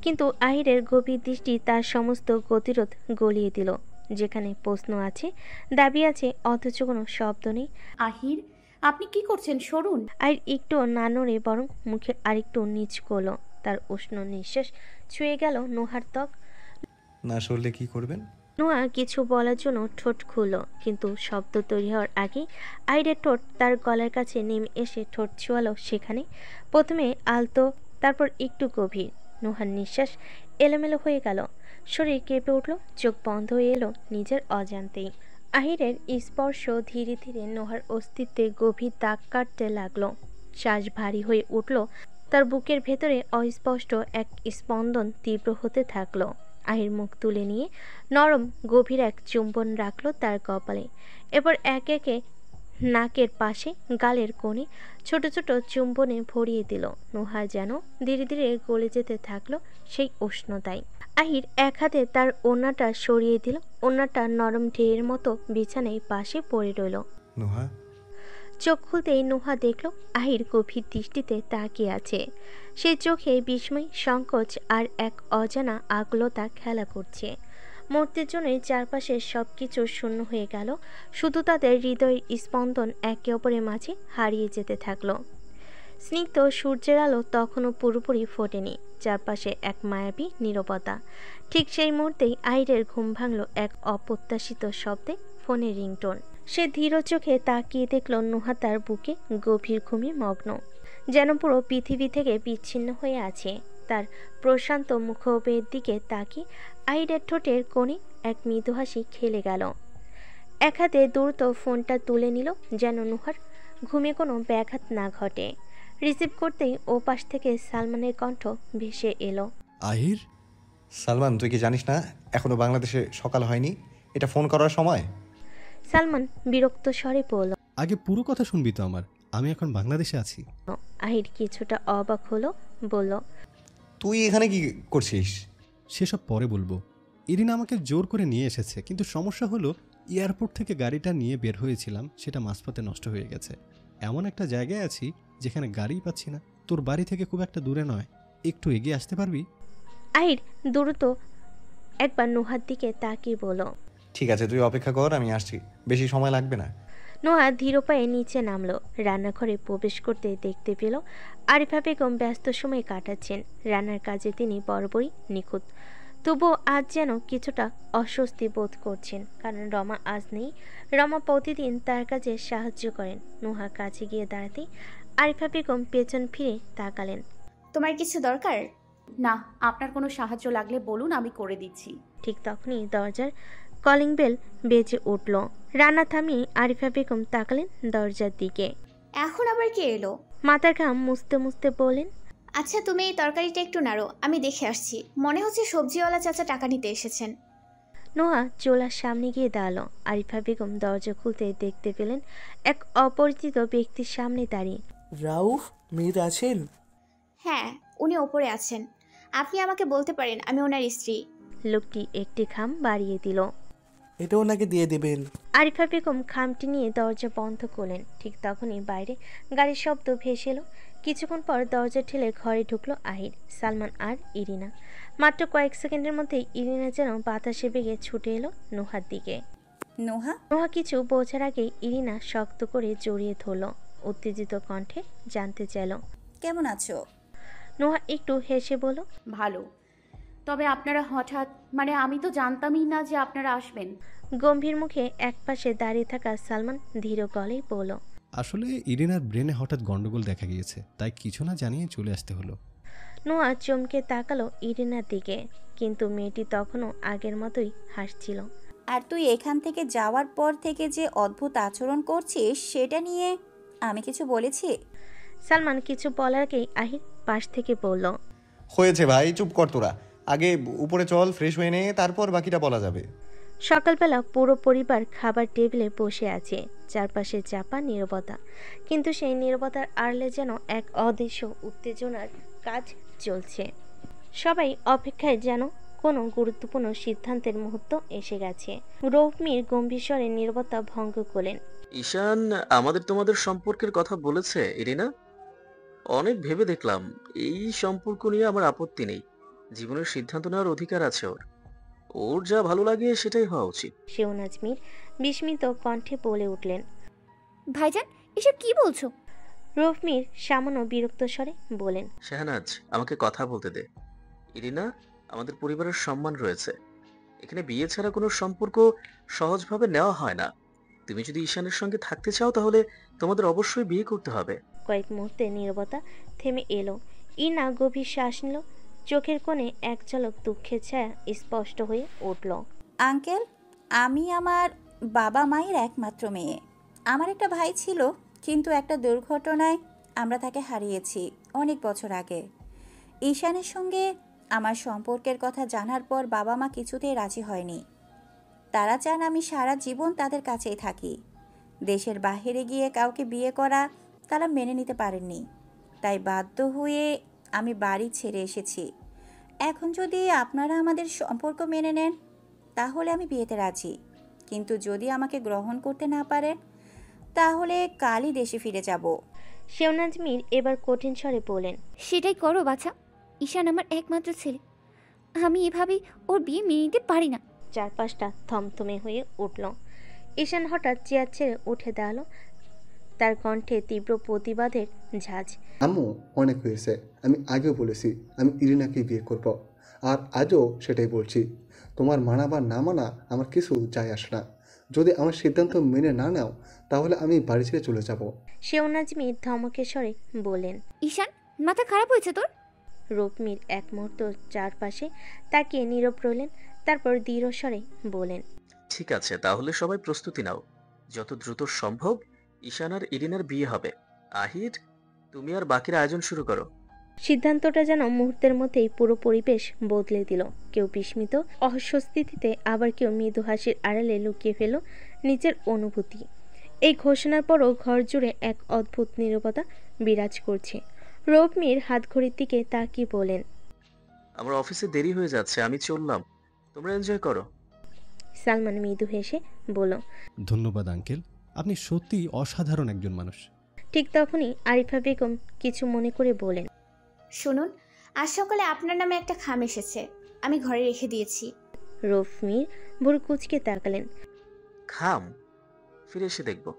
Speaker 2: কিন্তু আহিরের গভীর দৃষ্টি তার সমস্ত গতিরোধ গলিয়ে দিল। যেখানে প্রশ্ন আছে, দাবি আছে, অথচ কোনো শব্দ নেই।
Speaker 4: আহির, আপনি কি করছেন? সরুন।
Speaker 2: আহির একটু না নড়ে বরং মুখে আরেকটু নিচ করলো। তার উষ্ণ নিঃশ্বাস ছুঁয়ে গেল নোহার ত্বক।
Speaker 3: না সরলে কি করবেন?
Speaker 2: নোয়া কিছু বলার জন্য ঠোঁট খুলল, কিন্তু শব্দ তৈরি হওয়ার আগেই আহিরের ঠোঁট তার গলার কাছে নেমে এসে ঠোঁট ছোঁয়ালো সেখানে। প্রথমে আলতো, তারপর একটু গভীর। নোহার নিঃশ্বাস এলোমেলো হয়ে গেল, শরীর কেঁপে উঠল, চোখ বন্ধ হয়ে এলো নিজের অজান্তেই। আহিরের স্পর্শ ধীরে ধীরে নোহার অস্তিত্বে গভীর দাগ কাটতে লাগলো। শ্বাস ভারী হয়ে উঠল, তার বুকের ভেতরে অস্পষ্ট এক স্পন্দন তীব্র হতে থাকলো। আহির মুখ তুলে নিয়ে নরম গভীর এক চুম্বন রাখলো তার কপালে। এরপর একে একে নাকের পাশে, গালের কোণে ছোট ছোট চুম্বনে ভরিয়ে দিল। নোহা যেন ধীরে ধীরে গলে যেতে থাকলো সেই উষ্ণতায়। আহির এক হাতে তার ওড়নাটা সরিয়ে দিল, ওড়নাটা নরম ঢেউয়ের মতো বিছানায় পাশে পড়ে রইল।
Speaker 3: নোহা,
Speaker 2: চোখ খুলতেই নোহা দেখল আহির গভীর দৃষ্টিতে তাকিয়ে আছে। সেই চোখে বিস্ময়, সংকোচ আর এক অজানা আকুলতা খেলা করছে। মুহূর্তের জন্যই চারপাশের সবকিছু শূন্য হয়ে গেল, শুধু তাদের হৃদয়ের স্পন্দন একে অপরের মাঝে হারিয়ে যেতে থাকলো। স্নিগ্ধ সূর্যের আলো তখনও পুরোপুরি ফোটেনি, চারপাশে এক মায়াবী নীরবতা। ঠিক সেই মুহূর্তেই আহিরের ঘুম ভাঙল এক অপ্রত্যাশিত শব্দে, ফোনের রিংটোন। সে ধীর চোখে তাকিয়ে দেখল নোহা তার বুকে গভীর ঘুমে মগ্ন, যেন পুরো পৃথিবী থেকে বিচ্ছিন্ন হয়ে আছে। তার প্রশান্ত মুখের দিকে তাকিয়ে আহিরের ঠোঁটের কোণে এক মৃদু হাসি খেলে গেল। এক হাতে দ্রুত ফোনটা তুলে নিল, যেন নোহার ঘুমে কোনো ব্যাঘাত না ঘটে। রিসিভ করতেই ও পাশ থেকে সালমানের কণ্ঠ ভেসে এলো।
Speaker 8: আহির?
Speaker 3: সালমান, তুই কি জানিস না এখনো বাংলাদেশে সকাল হয়নি? এটা ফোন করার সময়।
Speaker 2: সালমান বিরক্ত স্বরে বলল।
Speaker 8: আগে পুরো কথা শুনবি তো আমার, আমি এখন বাংলাদেশে আছি।
Speaker 2: আহির কিছুটা অবাক হলো, বলল,
Speaker 3: তুই এখানে কি করছিস?
Speaker 8: সেসব পরে বলবো। ইরিনা আমাকে জোর করে নিয়ে এসেছে, কিন্তু সমস্যা হলো এয়ারপোর্ট থেকে গাড়িটা নিয়ে বের হয়েছিলাম, সেটা মাঝপথে নষ্ট হয়ে গেছে। এমন একটা জায়গায় আছি যেখানে গাড়িই পাচ্ছি না। তোর বাড়ি থেকে খুব একটা দূরে নয়, একটু এগিয়ে আসতে পারবি?
Speaker 2: আহির দ্রুত একবার নোহার দিকে তাকিয়ে বলল,
Speaker 3: ঠিক আছে, তুই অপেক্ষা কর, আমি আসছি, বেশি সময় লাগবে না।
Speaker 2: নোহা ধীর পায়ে নিচে নামলো। রান্নাঘরে প্রবেশ করতে দেখতে পেল আরিফা বেগম ব্যস্ত সময় কাটাচ্ছেন। রান্নার কাজে তিনি বরাবরই নিখুঁত, তবুও আজ যেন কিছুটা অস্বস্তি বোধ করছেন, কারণ রমা আজ নেই। রমা প্রতিদিন তার কাজে সাহায্য করেন। নোহা কাছে গিয়ে দাঁড়াতেই আরিফা বেগম পেছন ফিরে তাকালেন।
Speaker 11: তোমার কিছু দরকার?
Speaker 4: না, আপনার কোনো সাহায্য লাগলে বলুন, আমি করে দিচ্ছি।
Speaker 2: ঠিক তখনই দরজার কলিং বেল বেজে উঠল। রান্না থামিয়ে আরিফা বেগম তাকালেন দরজার দিকে।
Speaker 11: এখন আবার কে এলো?
Speaker 2: মাথার ঘাম মুছতে মুছতে বলেন,
Speaker 11: আচ্ছা, তুমি এই তরকারিটা একটু নাড়ো, আমি দেখে আসছি। মনে হচ্ছে সবজিওয়ালা চাচা টাকা নিতে এসেছেন।
Speaker 2: নোহা চোলার সামনে গিয়ে দাঁড়ালো। আরিফা বেগম দরজা খুলতে দেখতে পেলেন এক অপরিচিত ব্যক্তির সামনে দাঁড়িয়ে।
Speaker 12: রাউফ মীর আছেন?
Speaker 11: হ্যাঁ, উনি ওপরে আছেন। আপনি আমাকে বলতে পারেন, আমি ওনার স্ত্রী।
Speaker 2: লোকটি একটি খাম বাড়িয়ে দিল।
Speaker 12: এটা ওনাকে দিয়ে দেবেন।
Speaker 2: আরিফা বেগম খামটি নিয়ে দরজা বন্ধ করলেন। ঠিক তখনই বাইরে গাড়ির শব্দ ভেসে এলো। কিছুক্ষণ পর দরজা ঠেলে ঘরে ঢুকলো আহির, সালমান আর ইরিনা। মাত্র কয়েক সেকেন্ডের মধ্যেই ইরিনা যেন বাতাসে বেগে ছুটে এলো নোহার দিকে। নোহা কিছু বোঝার আগেই ইরিনা শক্ত করে জড়িয়ে ধরল, উত্তেজিত কণ্ঠে জানতে চাইল,
Speaker 13: কেমন আছো?
Speaker 2: নোহা একটু হেসে বলল,
Speaker 4: ভালো। তবে আপনারা হঠাৎ, মানে আমি তো জানতামই না যে আপনারা আসবেন।
Speaker 2: গম্ভীর মুখে একপাশে দাঁড়িয়ে থাকা সালমান ধীর গলায় বলল,
Speaker 8: আসলে ইরিনার ব্রেনে হঠাৎ গন্ডগোল দেখা গিয়েছে, তাই কিছু না জানিয়ে চলে আসতে হলো।
Speaker 2: নোয়া চমকে তাকালো ইরিনার দিকে, কিন্তু মেয়েটি তখনও আগের মতোই হাসছিল।
Speaker 13: আর তুই এখান থেকে যাওয়ার পর থেকে যে অদ্ভুত আচরণ করছিস, সেটা নিয়ে আমি কিছু বলেছি?
Speaker 2: সালমান কিছু বলার আগেই আহির পাশ থেকে বলল,
Speaker 3: হয়েছে ভাই, চুপ কর তোরা, আগে উপরে চল, ফ্রেশ হয়ে নে, তারপর বাকিটা বলা যাবে।
Speaker 2: সকালবেলা পুরো পরিবার খাবার টেবিলে বসে আছে, চারপাশে চাপা নীরবতা, কিন্তু সেই নীরবতার আড়ালে যেন এক অদৃশ্য উত্তেজনার কাজ চলছে। সবাই অপেক্ষায়, যেন কোনো গুরুত্বপূর্ণ সিদ্ধান্তের মুহূর্ত এসে গেছে। রৌফমির গম্ভীর স্বরে নীরবতা ভঙ্গ করলেন।
Speaker 7: ঈশান আমাদের তোমাদের সম্পর্কের কথা বলেছে ইরিনা। অনেক ভেবে দেখলাম, এই সম্পর্ক নিয়ে আমার আপত্তি নেই। জীবনের সিদ্ধান্ত নেওয়ার অধিকার আছে ওর, ওর যা ভালো লাগে সেটাই হওয়া উচিত।
Speaker 2: শেওনাজ মীর বিস্মিত কণ্ঠে বলে উঠলেন,
Speaker 10: ভাইজান এসব কি বলছো?
Speaker 2: রৌফমির সামান্য বিরক্ত স্বরে বলেন,
Speaker 7: শাহনাজ আমাকে কথা বলতে দে। ইরিনা, আমাদের পরিবারের সম্মান রয়েছে, এখানে বিয়ে ছাড়া কোনো সম্পর্ক সহজভাবে নেওয়া হয় না। তুমি যদি ঈশানের সঙ্গে থাকতে চাও তাহলে তোমাদের অবশ্যই বিয়ে করতে হবে।
Speaker 2: কয়েক মুহূর্তে নীরবতা থেমে এলো। ইনা গভীর শ্বাস নিল। চোখের কোণে এক ঝলক দুঃখের ছায়া স্পষ্ট হয়ে উঠল।
Speaker 13: আঙ্কেল, আমি আমার বাবা মায়ের একমাত্র মেয়ে। আমার একটা ভাই ছিল, কিন্তু একটা দুর্ঘটনায় আমরা তাকে হারিয়েছি অনেক বছর আগে। ঈশানের সঙ্গে আমার সম্পর্কের কথা জানার পর বাবা মা কিছুতেই রাজি হয়নি। তারা চান আমি সারা জীবন তাদের কাছেই থাকি। দেশের বাইরে গিয়ে কাউকে বিয়ে করা তারা মেনে নিতে পারেননি। তাই বাধ্য হয়ে আমি বাড়ি ছেড়ে এসেছি। এখন যদি আপনারা আমাদের সম্পর্ক মেনে নেন তাহলে আমি বিয়েতে রাজি, কিন্তু যদি আমাকে গ্রহণ করতে না পারেন তাহলে কালই দেশে ফিরে যাব।
Speaker 2: শেওনাজ মীর এবার কঠিন স্বরে বলেন,
Speaker 10: সেটাই করো বাছা। ঈশান আমার একমাত্র ছেলে, আমি এভাবেই ওর বিয়ে মেনে নিতে পারি না।
Speaker 2: চারপাশটা থমথমে হয়ে উঠল। ঈশান হঠাৎ চেয়ার ছেড়ে উঠে দাঁড়ালো। তার কণ্ঠে তীব্র প্রতিবাদের ঝাঁজ।
Speaker 5: আম্মু, অনেক হয়েছে। আমি আগেও বলেছি আমি ইরিনাকে বিয়ে করব, আর আজও সেটাই বলছি। তোমার মানা বা না মানা আমার কিছু যায় আসে না। যদি আমার সিদ্ধান্ত মেনে না নাও তাহলে আমি বাড়ি ছেড়ে চলে যাব।
Speaker 2: শেওনাজ মীর ধমকের স্বরে বলেন,
Speaker 10: ঈশান, মাথা খারাপ হয়েছে তোর?
Speaker 2: রূপমীর এক মুহূর্ত চারপাশে তাকিয়ে নীরব রইলেন। তারপর দৃঢ় স্বরে বলেন,
Speaker 7: ঠিক আছে, তাহলে সবাই প্রস্তুতি নাও। যত দ্রুত সম্ভব ঈশান আর ইরিনার বিয়ে হবে। আহির, তুমি আর বাকির আয়োজন শুরু করো।
Speaker 2: সিদ্ধান্তটা যেন মুহূর্তের মধ্যেই পুরো পরিবেশ বদলে দিল। কেউ বিস্মিত অস্বস্তিতে, আবার কেউ মৃদু হাসির আড়ালে লুকিয়ে ফেল নিজের অনুভূতি। এই ঘোষণার পরও ঘর জুড়ে এক অদ্ভুত নীরবতা বিরাজ করছে। রূপমীর হাতঘড়ির দিকে তাকিয়ে বলেন,
Speaker 7: আমার অফিসে দেরি হয়ে যাচ্ছে, আমি চললাম। তোমরা এনজয় করো।
Speaker 2: সালমান মৃদু হেসে বলল,
Speaker 8: ধন্যবাদ আঙ্কেল, আপনি সত্যিই অসাধারণ একজন মানুষ।
Speaker 2: ঠিক তখনই আরিফা বেগম কিছু মনে করে বলেন,
Speaker 11: শুনুন, আজ সকালে আপনার নামে একটা খাম এসেছে, আমি ঘরে রেখে দিয়েছি।
Speaker 2: রূপমীর ভুরু কুঁচকে তাকালেন।
Speaker 7: খাম? ফিরে এসে দেখবো।